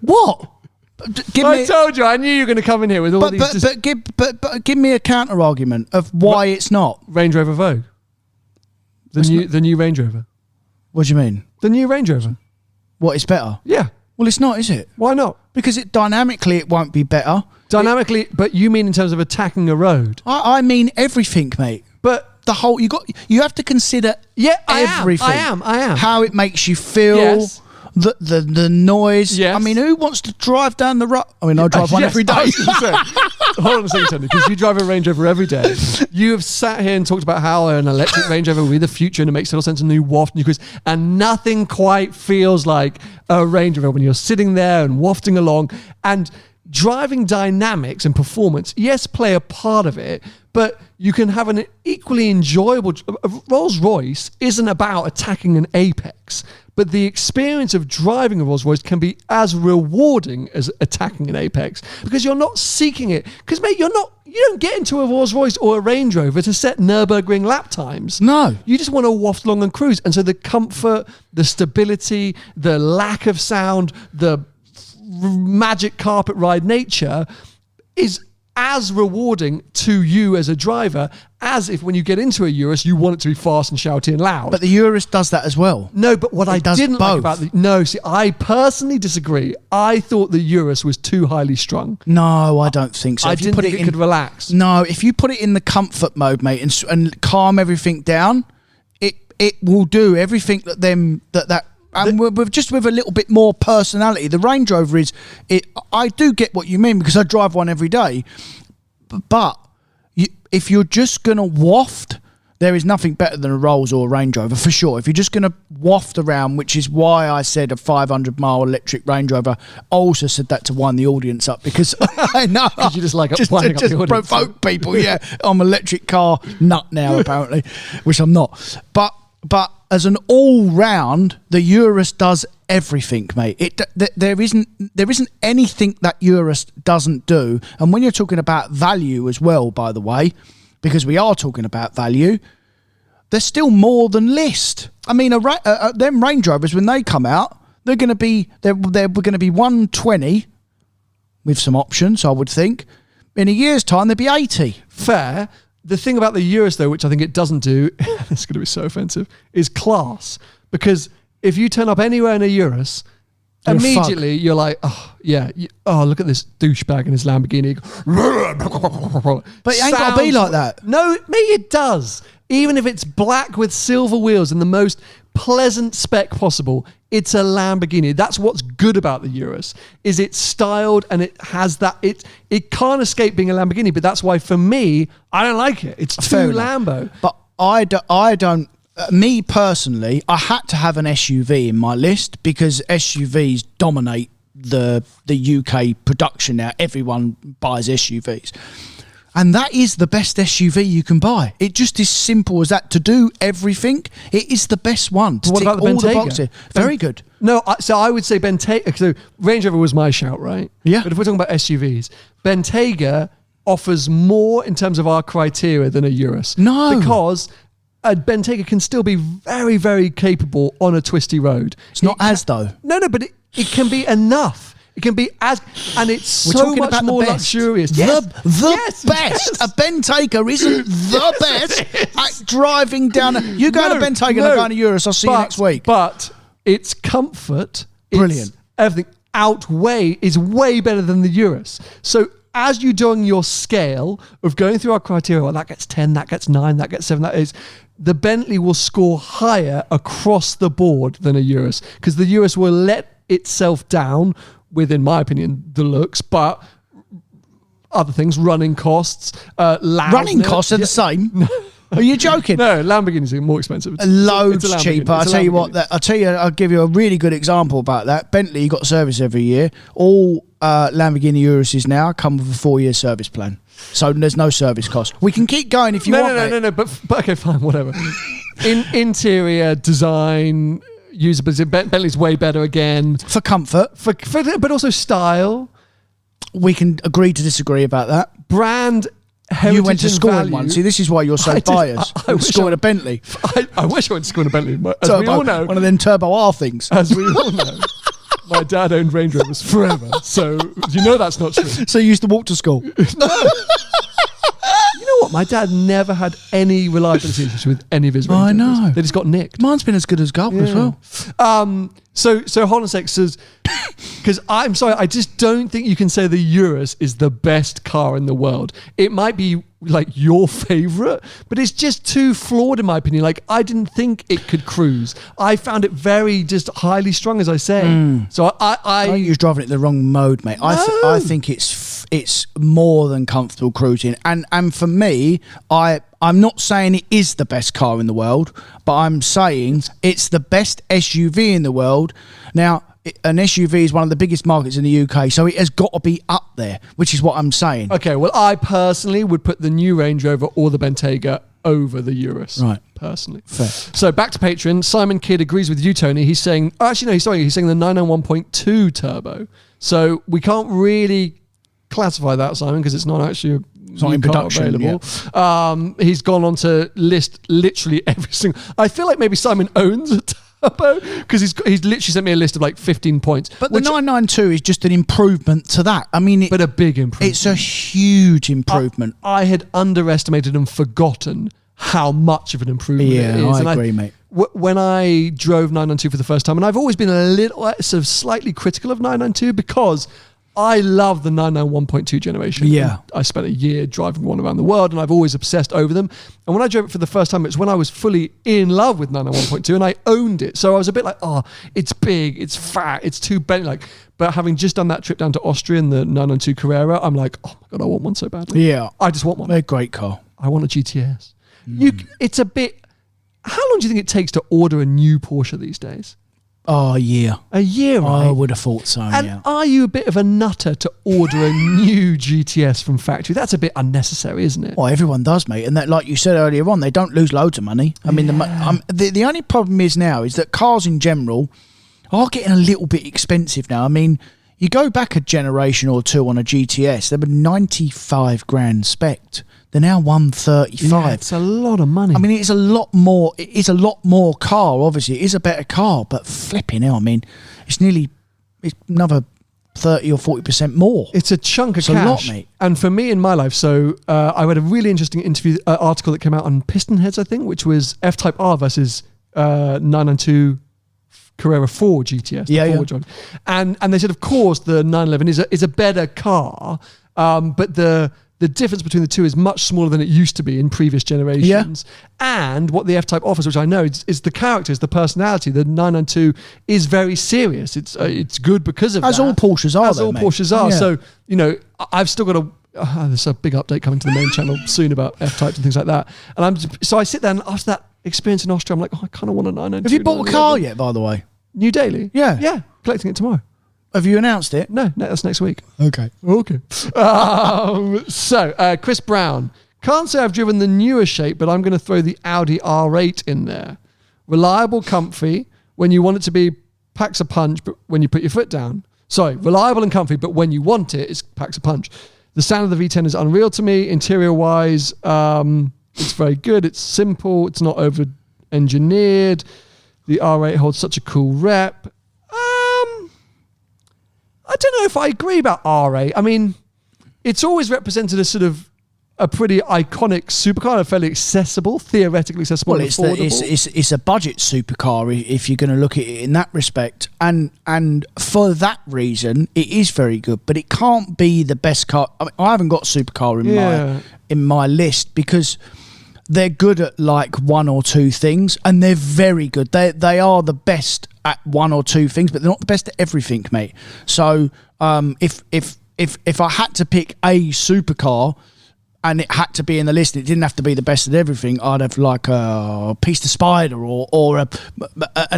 Speaker 2: What?
Speaker 1: I told you, I knew you were going to come in here with all these...
Speaker 2: But give me a counter argument of why it's not.
Speaker 1: Range Rover Vogue. The new Range Rover.
Speaker 2: What do you mean?
Speaker 1: The new Range Rover.
Speaker 2: What is better?
Speaker 1: Yeah.
Speaker 2: Well, it's not, is it?
Speaker 1: Why not?
Speaker 2: Because dynamically it won't be better.
Speaker 1: Dynamically, but you mean in terms of attacking a road?
Speaker 2: I mean everything, mate.
Speaker 1: But
Speaker 2: the whole you have to consider everything.
Speaker 1: I am.
Speaker 2: How it makes you feel.
Speaker 1: Yes.
Speaker 2: The noise.
Speaker 1: Yes.
Speaker 2: I mean, who wants to drive down the road? I mean, I drive one every day.
Speaker 1: Hold on a second, Tony, because you drive a Range Rover every day. You have sat here and talked about how an electric Range Rover will be the future and it makes total sense and you waft and you cruise, and nothing quite feels like a Range Rover when you're sitting there and wafting along. And driving dynamics and performance, yes, play a part of it, but you can have an equally enjoyable... Rolls-Royce isn't about attacking an apex, but the experience of driving a Rolls-Royce can be as rewarding as attacking an apex, because you're not seeking it. Because, mate, you don't get into a Rolls-Royce or a Range Rover to set Nürburgring lap times.
Speaker 2: No.
Speaker 1: You just want to waft along and cruise. And so the comfort, the stability, the lack of sound, the magic carpet ride nature is as rewarding to you as a driver as if when you get into a Urus you want it to be fast and shouty and loud.
Speaker 2: But the Urus does that as well.
Speaker 1: No, but what I didn't like about I personally disagree. I thought the Urus was too highly strung.
Speaker 2: No, I don't think so.
Speaker 1: I didn't think it could relax.
Speaker 2: No, if you put it in the comfort mode, mate, and calm everything down, it will do everything that and with a little bit more personality. The Range Rover is... I do get what you mean because I drive one every day. But if you're just going to waft, there is nothing better than a Rolls or a Range Rover, for sure. If you're just going to waft around, which is why I said a 500-mile electric Range Rover. I also said that to wind the audience up because I know...
Speaker 1: Because you just like winding up the audience.
Speaker 2: Provoke people, yeah. I'm an electric car nut now, apparently, which I'm not. But as an all-round, the Urus does everything, mate. There isn't anything that Urus doesn't do. And when you're talking about value as well, by the way, because we are talking about value, they're still more than list. I mean, them Range Rovers, when they come out, they're going to be 120 with some options, I would think. In a year's time, they'll be 80.
Speaker 1: Fair. The thing about the Urus, though, which I think it doesn't do, it's going to be so offensive, is class. Because if you turn up anywhere in a Urus, immediately you're like, oh, yeah, look at this douchebag in his Lamborghini.
Speaker 2: But it ain't got to be like that.
Speaker 1: No, mate, it does. Even if it's black with silver wheels and the most pleasant spec possible, it's a Lamborghini. That's what's good about the Urus, is it's styled and it has that... It can't escape being a Lamborghini, but that's why, for me, I don't like it. It's too Lambo.
Speaker 2: But I don't... me personally, I had to have an SUV in my list because SUVs dominate the UK production now. Everyone buys SUVs. And that is the best SUV you can buy. It just is simple as that. To do everything, it is the best one. To
Speaker 1: what
Speaker 2: tick
Speaker 1: about the
Speaker 2: all
Speaker 1: Bentayga?
Speaker 2: the boxes. Very good.
Speaker 1: No, so I would say Bentayga. So Range Rover was my shout, right?
Speaker 2: Yeah.
Speaker 1: But if we're talking about SUVs, Bentayga offers more in terms of our criteria than a Urus.
Speaker 2: No.
Speaker 1: Because a Bentayga can still be very, very capable on a twisty road.
Speaker 2: It's not though.
Speaker 1: No, but it can be enough. It can be as, and it's
Speaker 2: We're
Speaker 1: so
Speaker 2: talking
Speaker 1: much
Speaker 2: about
Speaker 1: more
Speaker 2: the best.
Speaker 1: luxurious.
Speaker 2: The best. A Bentayga isn't the best at driving down. You go to Bentayga and I go to Urus. I'll see you next week.
Speaker 1: But its comfort,
Speaker 2: Brilliant.
Speaker 1: Everything is way better than the Urus. So as you're doing your scale of going through our criteria, well, that gets 10, that gets 9, that gets 7, that is... The Bentley will score higher across the board than a Urus because the Urus will let itself down with, in my opinion, the looks, but other things, running costs, loudness.
Speaker 2: Running costs are the same. Are you joking?
Speaker 1: No, Lamborghinis are more expensive.
Speaker 2: Loads cheaper. I'll give you a really good example about that. Bentley, you got service every year. All Lamborghini Uruses now come with a 4-year service plan. So there's no service cost. We can keep going if you want.
Speaker 1: No. But okay, fine, whatever. Interior design, usability. Bentley's way better again
Speaker 2: for comfort,
Speaker 1: but also style.
Speaker 2: We can agree to disagree about that.
Speaker 1: Brand. Heritage
Speaker 2: you went to school
Speaker 1: value.
Speaker 2: in one. See, this is why you're so biased. I school in a Bentley.
Speaker 1: I wish I went to school in a Bentley. As
Speaker 2: turbo,
Speaker 1: we all know,
Speaker 2: one of them Turbo R things.
Speaker 1: As we all know, my dad owned Range Rovers forever. So you know that's not true.
Speaker 2: So you used to walk to school.
Speaker 1: You know what, what? My dad never had any reliability issues with any of his Range
Speaker 2: I
Speaker 1: Rovers.
Speaker 2: know.
Speaker 1: They just got nicked.
Speaker 2: Mine's been as good as gold as well.
Speaker 1: So Holosek says, because I'm sorry, I just don't think you can say the Urus is the best car in the world. It might be like your favorite, but it's just too flawed in my opinion. Like, I didn't think it could cruise. I found it very just highly strung, as I say. So I
Speaker 2: think you're driving it the wrong mode, mate. I think it's more than comfortable cruising, and for me, I'm not saying it is the best car in the world, but I'm saying it's the best SUV in the world. Now, an SUV is one of the biggest markets in the UK, so it has got to be up there, which is what I'm saying.
Speaker 1: Okay, well, I personally would put the new Range Rover or the Bentayga over the Urus.
Speaker 2: Right.
Speaker 1: Personally.
Speaker 2: Fair.
Speaker 1: So back to Patreon. Simon Kidd agrees with you, Tony. He's saying, he's saying the 991.2 turbo. So we can't really classify that, Simon, because it's not actually
Speaker 2: it's not in production
Speaker 1: available. Yeah. He's gone on to list literally every single. I feel like maybe Simon owns a turbo because he's literally sent me a list of like 15 points.
Speaker 2: But the 992 is just an improvement to that. I mean,
Speaker 1: but a big improvement.
Speaker 2: It's a huge improvement.
Speaker 1: I had underestimated and forgotten how much of an improvement it is.
Speaker 2: I agree, mate.
Speaker 1: When I drove 992 for the first time, and I've always been a little sort of slightly critical of 992 because I love the 991.2 generation.
Speaker 2: Yeah.
Speaker 1: I spent a year driving one around the world and I've always obsessed over them. And when I drove it for the first time, it's when I was fully in love with 991.2 and I owned it. So I was a bit like, oh, it's big, it's fat, it's too bendy. But having just done that trip down to Austria in the 992 Carrera, I'm like, oh my God, I want one so badly.
Speaker 2: Yeah.
Speaker 1: I just want one.
Speaker 2: They're a great car.
Speaker 1: I want a GTS. It's a bit, how long do you think it takes to order a new Porsche these days?
Speaker 2: Oh, a year.
Speaker 1: A year, right?
Speaker 2: I would have thought so,
Speaker 1: and are you a bit of a nutter to order a new GTS from factory? That's a bit unnecessary, isn't it?
Speaker 2: Well, everyone does, mate. And that, like you said earlier on, they don't lose loads of money. I mean, the only problem is now is that cars in general are getting a little bit expensive now. I mean, you go back a generation or two on a GTS, they were 95 grand spec'd. They're now 135.
Speaker 1: Yeah, it's a lot of money.
Speaker 2: I mean, it's a lot more. It is a lot more car. Obviously, it is a better car, but flipping hell, I mean, it's another 30 or 40% more.
Speaker 1: It's a chunk of
Speaker 2: it's
Speaker 1: cash.
Speaker 2: A lot, mate.
Speaker 1: And for me in my life, so I read a really interesting article that came out on Piston Heads, I think, which was F-Type R versus 992 Carrera 4 GTS.
Speaker 2: Yeah.
Speaker 1: And they said, of course, the 911 is a better car, but the difference between the two is much smaller than it used to be in previous generations. Yeah. And what the F-Type offers, which I know, is the characters, the personality. The 992 is very serious. It's good because of that.
Speaker 2: As all Porsches are,
Speaker 1: Porsches are. Yeah. So, I've still got there's a big update coming to the main channel soon about F-Types and things like that. And I sit there and after that experience in Austria, I'm like, I kind of want a 992.
Speaker 2: Have you bought a car yet, by the way?
Speaker 1: New Daily?
Speaker 2: Yeah.
Speaker 1: Yeah, collecting it tomorrow.
Speaker 2: Have you announced it?
Speaker 1: No, that's next week.
Speaker 2: Okay.
Speaker 1: So, Chris Brown. Can't say I've driven the newer shape, but I'm going to throw the Audi R8 in there. Reliable, comfy. When you want it to be, packs a punch, but when you put your foot down. Sorry, reliable and comfy, but when you want it, it packs a punch. The sound of the V10 is unreal to me. Interior-wise, it's very good. It's simple. It's not over-engineered. The R8 holds such a cool rep. I don't know if I agree about R8. I mean, it's always represented as sort of a pretty iconic supercar, fairly accessible, theoretically accessible.
Speaker 2: Well,
Speaker 1: and affordable.
Speaker 2: It's a budget supercar if you're going to look at it in that respect, and for that reason, it is very good. But it can't be the best car. I mean, I haven't got supercar in my list because they're good at like one or two things, and they're very good. They are the best at one or two things, but they're not the best at everything, mate. So if I had to pick a supercar and it had to be in the list, it didn't have to be the best at everything, I'd have like a Pista Spider or an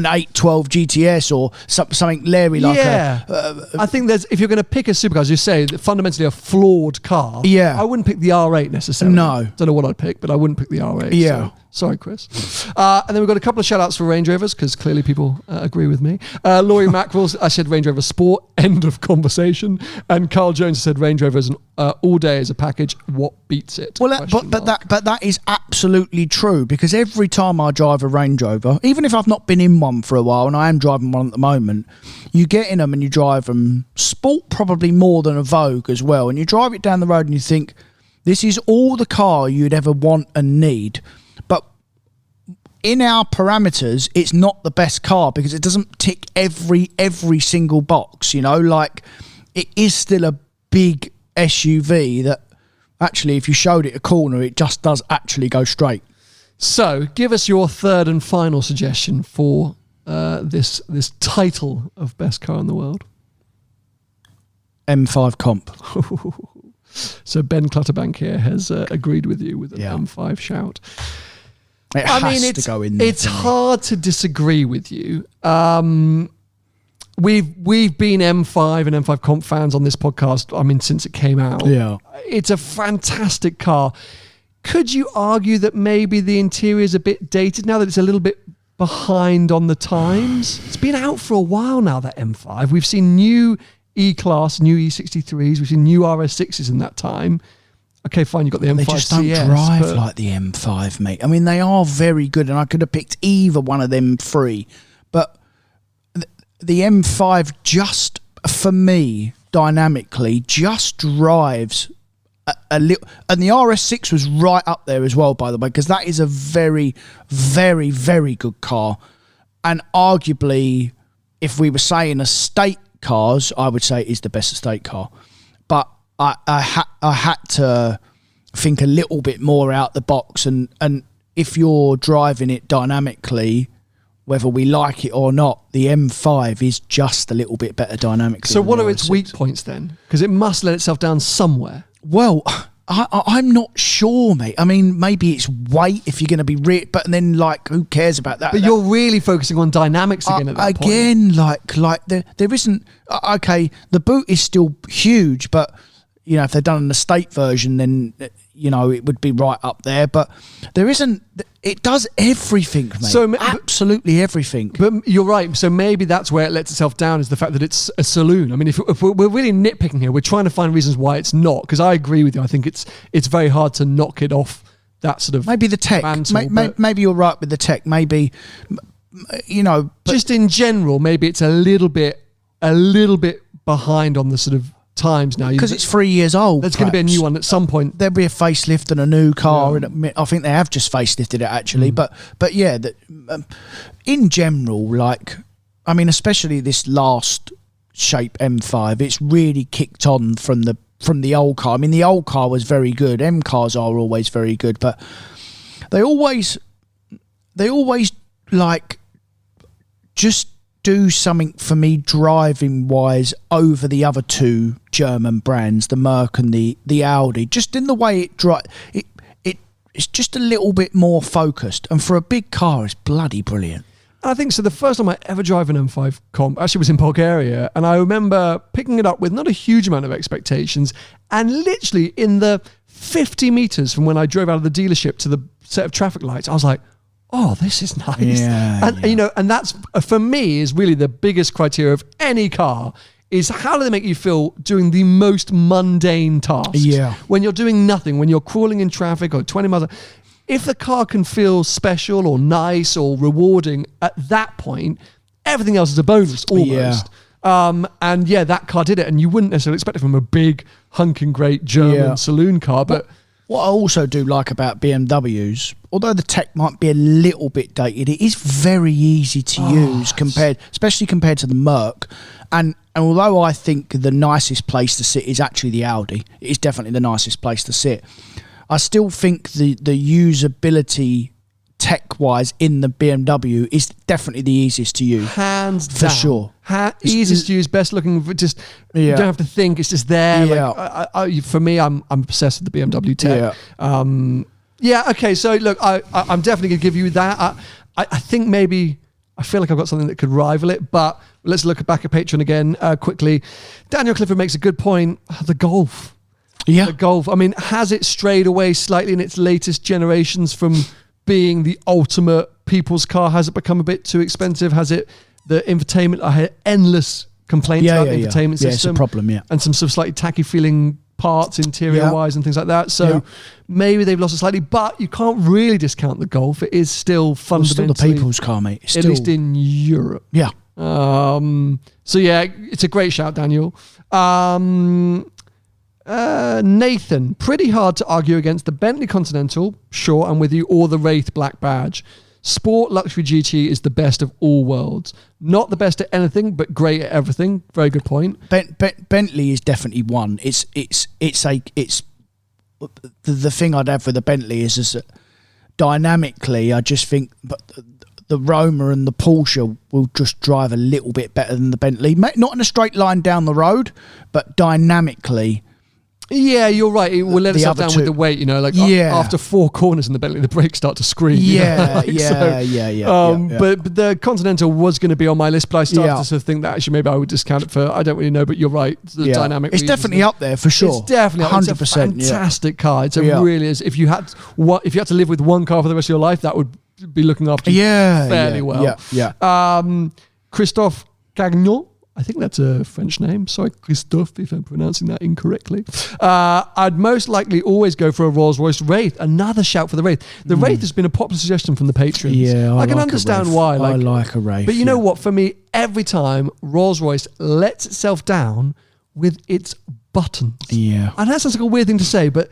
Speaker 2: 812 GTS or something Larry like
Speaker 1: I think if you're going to pick a supercar, as you say, fundamentally a flawed car, I wouldn't pick the R8 necessarily.
Speaker 2: No.
Speaker 1: Don't know what I'd pick, but I wouldn't pick the R8.
Speaker 2: Yeah.
Speaker 1: So. Sorry, Chris. And then we've got a couple of shout-outs for Range Rovers, because clearly people agree with me. Laurie Mackerel, I said Range Rover Sport, end of conversation. And Carl Jones said Range Rover is all day as a package. What beats it?
Speaker 2: Well, but that is absolutely true, because every time I drive a Range Rover, even if I've not been in one for a while, and I am driving one at the moment, you get in them and you drive them. Sport probably more than a Vogue as well. And you drive it down the road and you think, This is all the car you'd ever want and need. But in our parameters, it's not the best car because it doesn't tick every single box, you know? Like, it is still a big SUV that actually, if you showed it a corner, it just does actually go straight. So,
Speaker 1: give us your third and final suggestion for this title of best car in the world.
Speaker 2: M5 Comp.
Speaker 1: So Ben Clutterbank here has agreed with you with an M5 shout.
Speaker 2: It has to go in there.
Speaker 1: It's hard to disagree with you. We've been M5 and M5 Comp fans on this podcast, I mean, since it came out.
Speaker 2: Yeah.
Speaker 1: It's a fantastic car. Could you argue that maybe the interior is a bit dated now, that it's a little bit behind on the times? It's been out for a while now, that M5. We've seen new E-Class, new E63s. We've seen new RS6s in that time. Okay, fine, you've got the M5
Speaker 2: They just don't drive like the M5, mate. I mean, they are very good, and I could have picked either one of them three. But the M5 just, for me, dynamically, just drives a little. And the RS6 was right up there as well, by the way, because that is a very, very, very good car. And arguably, if we were saying estate cars, I would say it is the best estate car. But I had to think a little bit more out the box. And if you're driving it dynamically, whether we like it or not, the M5 is just a little bit better dynamically.
Speaker 1: So what are its weak points then? Because it must let itself down somewhere.
Speaker 2: Well, I'm not sure, mate. I mean, maybe it's weight if you're going to be but then, like, who cares about that?
Speaker 1: But you're really focusing on dynamics again at that point.
Speaker 2: Again, like there isn't... Okay, the boot is still huge, but, you know, if they've done an estate version, then, you know, it would be right up there. But there isn't... It does everything, mate. So, absolutely everything.
Speaker 1: But you're right. So maybe that's where it lets itself down, is the fact that it's a saloon. I mean, if we're really nitpicking here, we're trying to find reasons why it's not. Because I agree with you. I think it's very hard to knock it off that sort of
Speaker 2: maybe the tech.
Speaker 1: Mantle,
Speaker 2: maybe you're right with the tech. Maybe, you know,
Speaker 1: just in general, maybe it's a little bit behind on the sort of times now,
Speaker 2: because it's 3 years old.
Speaker 1: There's going to be a new one at some point.
Speaker 2: There'll be a facelift and a new car. Yeah. And I think they have just facelifted it actually. But yeah, in general, like, I mean, especially this last shape M5, it's really kicked on from the old car. I mean, the old car was very good. M cars are always very good, but they always like just do something for me driving wise over the other two German brands, the Merc and the Audi, just in the way it's just a little bit more focused, and for a big car it's bloody brilliant.
Speaker 1: I think so. The first time I ever drove an M5 Comp actually was in Bulgaria, and I remember picking it up with not a huge amount of expectations, and literally in the 50 meters from when I drove out of the dealership to the set of traffic lights, I was like, oh, this is nice. And you know, and that's, for me, is really the biggest criteria of any car, is how do they make you feel doing the most mundane tasks?
Speaker 2: Yeah.
Speaker 1: When you're doing nothing, when you're crawling in traffic or 20 miles, if the car can feel special or nice or rewarding at that point, everything else is a bonus almost. And yeah, that car did it, and you wouldn't necessarily expect it from a big, hunking great German saloon car, but...
Speaker 2: What I also do like about BMWs, although the tech might be a little bit dated, it is very easy to use especially compared to the Merc. And although I think the nicest place to sit is actually the Audi, it is definitely the nicest place to sit, I still think the usability tech-wise in the BMW is definitely the easiest to use.
Speaker 1: Hands
Speaker 2: down. For sure.
Speaker 1: Easiest to use, best looking, just you don't have to think, it's just there.
Speaker 2: Yeah.
Speaker 1: Like, for me, I'm obsessed with the BMW tech. Okay, so look, I'm definitely going to give you that. I think maybe, I feel like I've got something that could rival it, but let's look back at Patreon again quickly. Daniel Clifford makes a good point. The Golf.
Speaker 2: Yeah.
Speaker 1: The Golf. I mean, has it strayed away slightly in its latest generations from being the ultimate people's car? Has it become a bit too expensive? Has it, the infotainment, I had endless complaints about the infotainment system.
Speaker 2: Yeah, it's a problem,
Speaker 1: and some sort of slightly tacky feeling parts interior wise and things like that. So maybe they've lost it slightly, but you can't really discount the Golf. It is still fundamentally...
Speaker 2: It's still the people's car, mate. It's
Speaker 1: at least in Europe.
Speaker 2: Yeah.
Speaker 1: So yeah, it's a great shout, Daniel. Nathan, pretty hard to argue against the Bentley Continental, sure, I'm with you, or the Wraith Black Badge. Sport Luxury GT is the best of all worlds. Not the best at anything, but great at everything. Very good point.
Speaker 2: Bentley is definitely one. It's the thing I'd have with the Bentley is that dynamically, I just think the Roma and the Porsche will just drive a little bit better than the Bentley. Not in a straight line down the road, but dynamically.
Speaker 1: Yeah, you're right. It will let itself down with the weight, after 4 corners in the Bentley, the brakes start to scream.
Speaker 2: Yeah.
Speaker 1: But the Continental was going to be on my list, but I started to sort of think that actually maybe I would discount it for, I don't really know, but you're right. The dynamic.
Speaker 2: It's definitely up there for sure.
Speaker 1: It's definitely 100%. It's a fantastic car. It really is. If you had to live with one car for the rest of your life, that would be looking after you fairly well. Christophe Cagnon. I think that's a French name. Sorry, Christophe, if I'm pronouncing that incorrectly. I'd most likely always go for a Rolls-Royce Wraith. Another shout for the Wraith. The Wraith has been a popular suggestion from the patrons.
Speaker 2: Yeah,
Speaker 1: I can understand why.
Speaker 2: I like a Wraith.
Speaker 1: But you know what? For me, every time Rolls-Royce lets itself down with its buttons. Yeah. And that sounds like a weird thing to say, but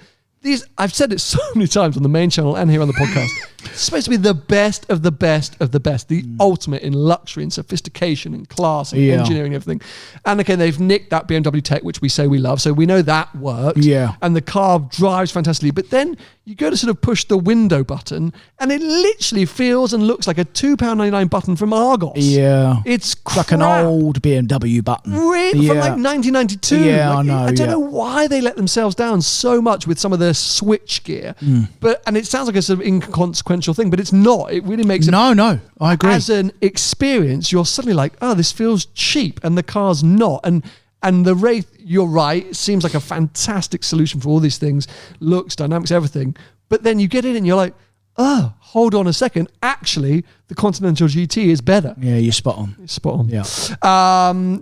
Speaker 1: I've said it so many times on the main channel and here on the podcast. It's supposed to be the best of the best of the best, the ultimate in luxury and sophistication and class and engineering and everything. And okay, they've nicked that BMW tech, which we say we love, so we know that works. Yeah. And the car drives fantastically. But then you go to sort of push the window button, and it literally feels and looks like a £2.99 button from Argos. Yeah. It's
Speaker 2: like an old BMW button.
Speaker 1: Really? From like 1992.
Speaker 2: Yeah, I know.
Speaker 1: I don't know why they let themselves down so much with some of the switch gear. And it sounds like a sort of inconsequential thing, but it's not. It really makes it.
Speaker 2: No, I agree.
Speaker 1: As an experience, you're suddenly like, oh, this feels cheap, and the car's not. And the Wraith, you're right, seems like a fantastic solution for all these things. Looks, dynamics, everything. But then you get in and you're like, oh, hold on a second. Actually, the Continental GT is better.
Speaker 2: Yeah, you're spot on.
Speaker 1: Yeah.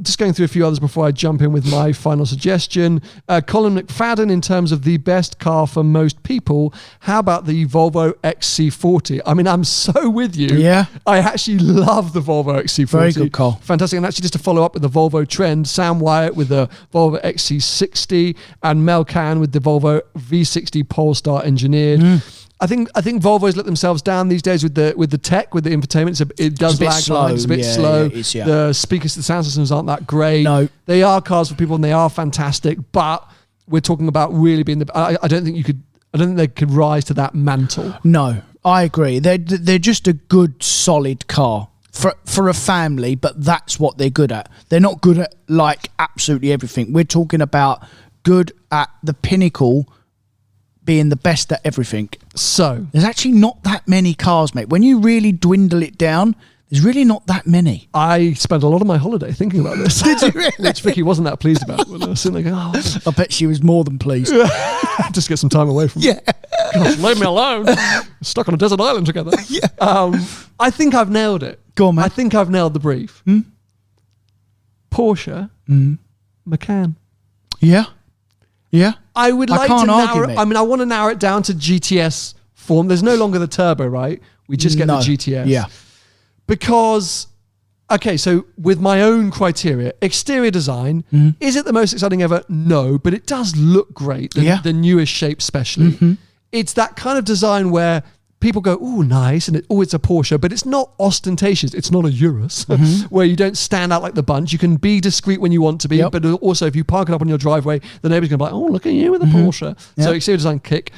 Speaker 1: Just going through a few others before I jump in with my final suggestion. Colin McFadden, in terms of the best car for most people, how about the Volvo XC40? I mean, I'm so with you. Yeah. I actually love the Volvo XC40.
Speaker 2: Very good car.
Speaker 1: Fantastic. And actually, just to follow up with the Volvo trend, Sam Wyatt with the Volvo XC60 and Mel Can with the Volvo V60 Polestar engineered. I think Volvo's let themselves down these days with the tech, with the infotainment. It does lag behind. It's a bit slow. The speakers, the sound systems aren't that great. No. They are cars for people and they are fantastic, but we're talking about really being I don't think they could rise to that mantle.
Speaker 2: No, I agree. They're just a good, solid car for a family, but that's what they're good at. They're not good at like absolutely everything. We're talking about good at the pinnacle, being the best at everything. So there's actually not that many cars, mate. When you really dwindle it down, there's really not that many.
Speaker 1: I spent a lot of my holiday thinking about this.
Speaker 2: Did you really?
Speaker 1: Which Vicky wasn't that pleased about. When I was sitting there going,
Speaker 2: I bet she was more than pleased.
Speaker 1: Just get some time away from me. Gosh, leave me alone. Stuck on a desert island together. I think I've nailed it.
Speaker 2: Go on, man.
Speaker 1: I think I've nailed the brief. Porsche Macan.
Speaker 2: Yeah.
Speaker 1: I would like to narrow it. I mean, I want to narrow it down to GTS form. There's no longer the turbo, right? We just get the GTS. Yeah. Because, okay, so with my own criteria, exterior design, is it the most exciting ever? No, but it does look great. The newest shape especially. It's that kind of design where people go, oh, nice, and it's a Porsche, but it's not ostentatious. It's not a Urus, where you don't stand out like the bunch. You can be discreet when you want to be, but also if you park it up on your driveway, the neighbour's going to be like, oh, look at you with a Porsche. So exterior design kick.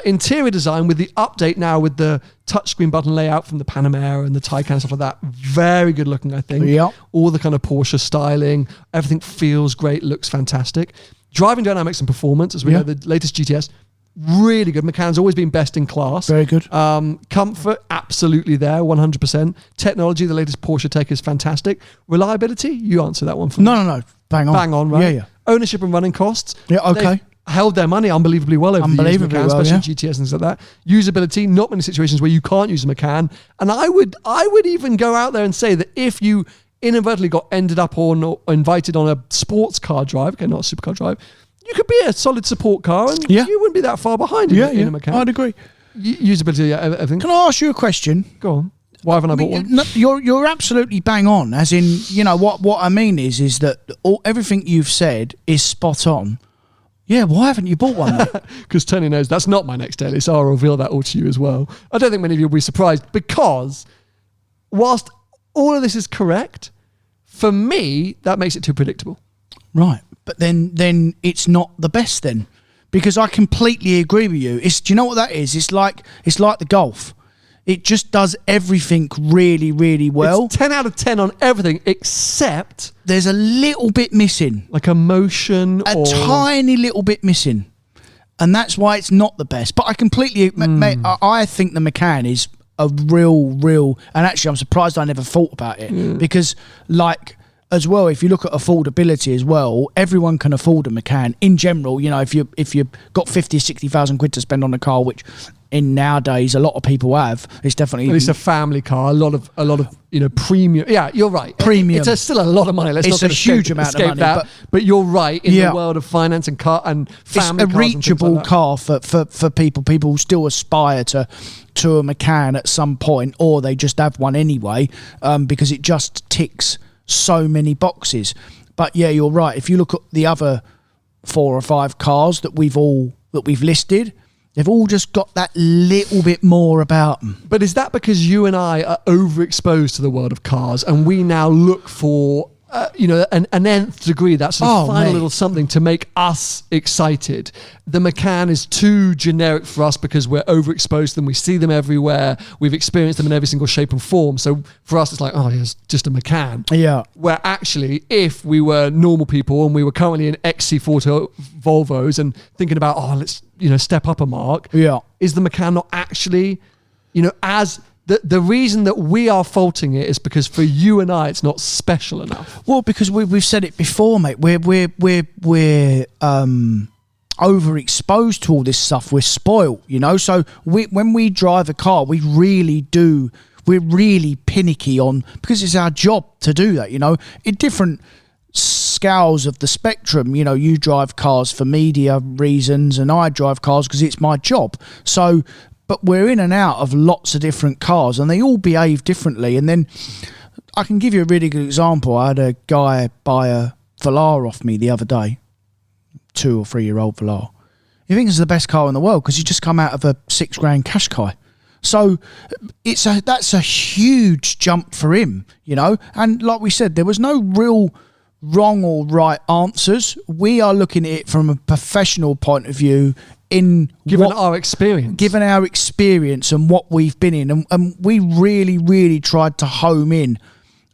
Speaker 1: Interior design with the update now with the touchscreen button layout from the Panamera and the Taycan and stuff like that. Very good looking, I think. All the kind of Porsche styling. Everything feels great, looks fantastic. Driving dynamics and performance, as we know, the latest GTS, really good. Macan's always been best in class.
Speaker 2: Very good.
Speaker 1: Comfort, absolutely there, 100%. Technology, the latest Porsche tech is fantastic. Reliability, you answer that one for me.
Speaker 2: No. Bang on,
Speaker 1: right? Yeah. Ownership and running costs.
Speaker 2: Yeah, okay.
Speaker 1: They've held their money unbelievably well over the years, Macan, especially GTS and things like that. Usability, not many situations where you can't use a Macan. And I would even go out there and say that if you inadvertently ended up or invited on a sports car drive, okay, not a supercar drive, you could be a solid support car and you wouldn't be that far behind in a Macan.
Speaker 2: I'd agree.
Speaker 1: Usability, everything.
Speaker 2: Can I ask you a question?
Speaker 1: Go on. Why haven't I bought one?
Speaker 2: No, you're absolutely bang on. As in, what I mean is that everything you've said is spot on. Yeah, why haven't you bought one?
Speaker 1: Because Tony knows that's not my next daily, so I'll reveal that all to you as well. I don't think many of you will be surprised, because whilst all of this is correct, for me, that makes it too predictable.
Speaker 2: Right. But then it's not the best then. Because I completely agree with you. Do you know what that is? It's like the golf. It just does everything really, really well.
Speaker 1: It's 10 out of 10 on everything except...
Speaker 2: There's a little bit missing.
Speaker 1: Like emotion
Speaker 2: or... A tiny little bit missing. And that's why it's not the best. But I completely... Mate, I think the Macan is a real... And actually, I'm surprised I never thought about it. Because, like... As well, if you look at affordability as well, everyone can afford a Macan. In general, you know, if you've got 50 or 60,000 quid to spend on a car, which in nowadays a lot of people have, it's definitely...
Speaker 1: It's a family car, a lot of you know, premium. Yeah, you're right.
Speaker 2: Premium.
Speaker 1: It's still a lot of money.
Speaker 2: It's a huge amount of money.
Speaker 1: But you're right, in the world of finance and car and family cars.
Speaker 2: It's a reachable car for people. People still aspire to a Macan at some point, or they just have one anyway, because it just ticks so many boxes. But yeah, you're right. If you look at the other 4 or 5 cars that we've listed, they've all just got that little bit more about them.
Speaker 1: But is that because you and I are overexposed to the world of cars, and we now look for you know, an nth degree, that sort of final little something to make us excited? The Macan is too generic for us because we're overexposed to them. We see them everywhere. We've experienced them in every single shape and form. So for us, it's like, oh, it's just a Macan.
Speaker 2: Yeah.
Speaker 1: Where actually, if we were normal people and we were currently in XC40 Volvos and thinking about, oh, let's, you know, step up a mark.
Speaker 2: Yeah.
Speaker 1: Is the Macan not actually, you know, as... The reason that we are faulting it is because for you and I, it's not special enough.
Speaker 2: Well, because we've said it before, mate. We're overexposed to all this stuff. We're spoiled, you know. So when we drive a car, we're really pinicky on, because it's our job to do that, you know. In different scales of the spectrum, you know, you drive cars for media reasons, and I drive cars because it's my job. So. But we're in and out of lots of different cars, and they all behave differently. And then I can give you a really good example. I had a guy buy a Velar off me the other day, 2 or 3 year old Velar. He thinks it's the best car in the world because he just come out of a £6,000 Qashqai. So that's a huge jump for him, you know. And like we said, there was no real wrong or right answers. We are looking at it from a professional point of view.
Speaker 1: Given our experience and what we've been in, and we really tried to home in,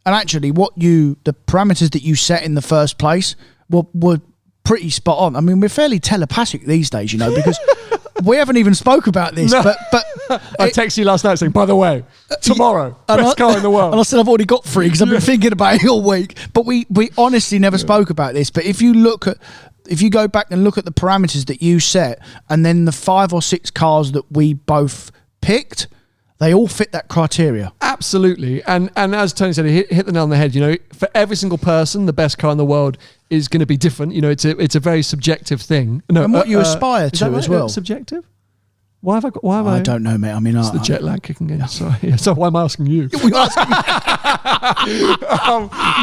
Speaker 1: and actually the parameters that you set in the first place were pretty spot on. I mean, we're fairly telepathic these days, you know, because we haven't even spoke about this. No. But I texted you last night saying, by the way, tomorrow, best car in the world.
Speaker 2: And I said I've already got 3 because I've been thinking about it all week. But we honestly never spoke about this. But if you go back and look at the parameters that you set, and then the 5 or 6 cars that we both picked, they all fit that criteria.
Speaker 1: Absolutely. And as Tony said, he hit the nail on the head. You know, for every single person, the best car in the world is going to be different. You know, it's a very subjective thing. No,
Speaker 2: and what you aspire to as well.
Speaker 1: Subjective? Why have I?
Speaker 2: I don't know, mate. I mean,
Speaker 1: it's the jet lag kicking in. Yeah. Sorry. Yeah, so why am I asking you?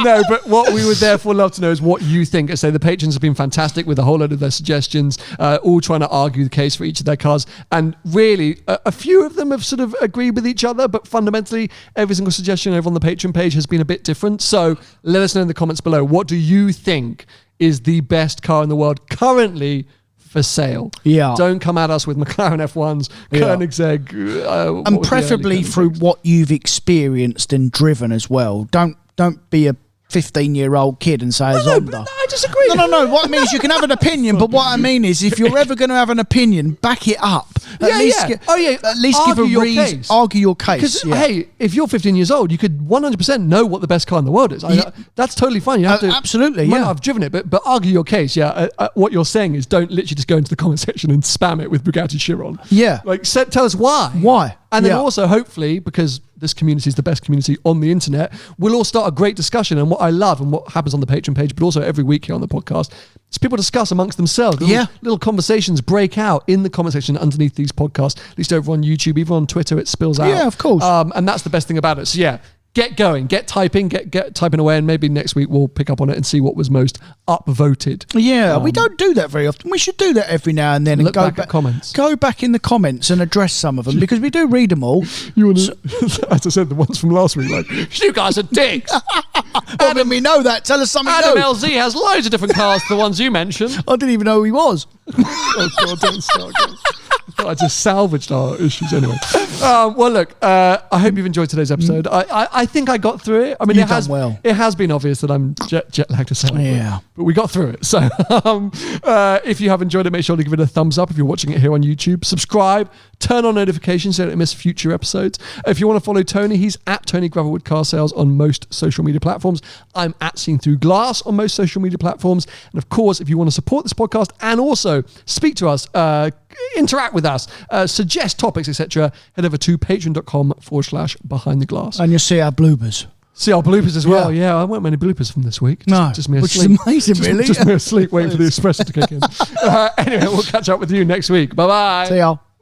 Speaker 1: No, but what we would therefore love to know is what you think. I say the patrons have been fantastic with a whole load of their suggestions, all trying to argue the case for each of their cars. And really, a few of them have sort of agreed with each other, but fundamentally, every single suggestion over on the Patreon page has been a bit different. So let us know in the comments below. What do you think is the best car in the world currently for sale?
Speaker 2: Yeah.
Speaker 1: Don't come at us with McLaren F1s, Koenigsegg.
Speaker 2: And preferably through what you've experienced and driven as well. Don't be a 15-year-old kid and say a Zonda.
Speaker 1: No, I disagree.
Speaker 2: No. What I mean is you can have an opinion, but what I mean is if you're ever going to have an opinion, back it up. At least give a reason. Argue your case.
Speaker 1: Because, hey, if you're 15 years old, you could 100% know what the best car in the world is. That's totally fine. You have to.
Speaker 2: Absolutely, yeah.
Speaker 1: I've driven it, but argue your case. Yeah. What you're saying is don't literally just go into the comment section and spam it with Bugatti Chiron.
Speaker 2: Yeah.
Speaker 1: Like, tell us why.
Speaker 2: Why?
Speaker 1: And then also, hopefully, because this community is the best community on the internet, we'll all start a great discussion. And what I love and what happens on the Patreon page, but also every week here on the podcast, is people discuss amongst themselves. Little conversations break out in the comment section underneath these podcasts, at least over on YouTube, even on Twitter, it spills out.
Speaker 2: Yeah, of course.
Speaker 1: And that's the best thing about it. So yeah, get going, get typing away, and maybe next week we'll pick up on it and see what was most upvoted.
Speaker 2: Yeah, we don't do that very often. We should do that every now and then.
Speaker 1: Look back at comments.
Speaker 2: Go back in the comments and address some of them because we do read them all.
Speaker 1: You want to, as I said, the ones from last week, like, you guys are dicks.
Speaker 2: Adam, we know that. Tell us something
Speaker 1: Adam
Speaker 2: new.
Speaker 1: LZ has loads of different cars to the ones you mentioned.
Speaker 2: I didn't even know who he was.
Speaker 1: Oh, God, don't start again. I thought I just salvaged our issues anyway. Well, look, I hope you've enjoyed today's episode. I think I got through it. I mean, it has been obvious that I'm jet lagged as hell.
Speaker 2: Yeah.
Speaker 1: But we got through it. So if you have enjoyed it, make sure to give it a thumbs up if you're watching it here on YouTube. Subscribe, turn on notifications so you don't miss future episodes. If you want to follow Tony, he's at Tony Gravelwood Car Sales on most social media platforms. I'm at Seen Through Glass on most social media platforms. And of course, if you want to support this podcast and also speak to us, interact with us, suggest topics, etc., head over to patreon.com/behind the glass.
Speaker 2: And you'll see our bloopers.
Speaker 1: See our bloopers as well. Yeah, I weren't many bloopers from this week.
Speaker 2: Just
Speaker 1: me
Speaker 2: which
Speaker 1: asleep.
Speaker 2: is amazing, really.
Speaker 1: Just me asleep waiting for the espresso to kick in. Anyway, we'll catch up with you next week. Bye-bye.
Speaker 2: See y'all.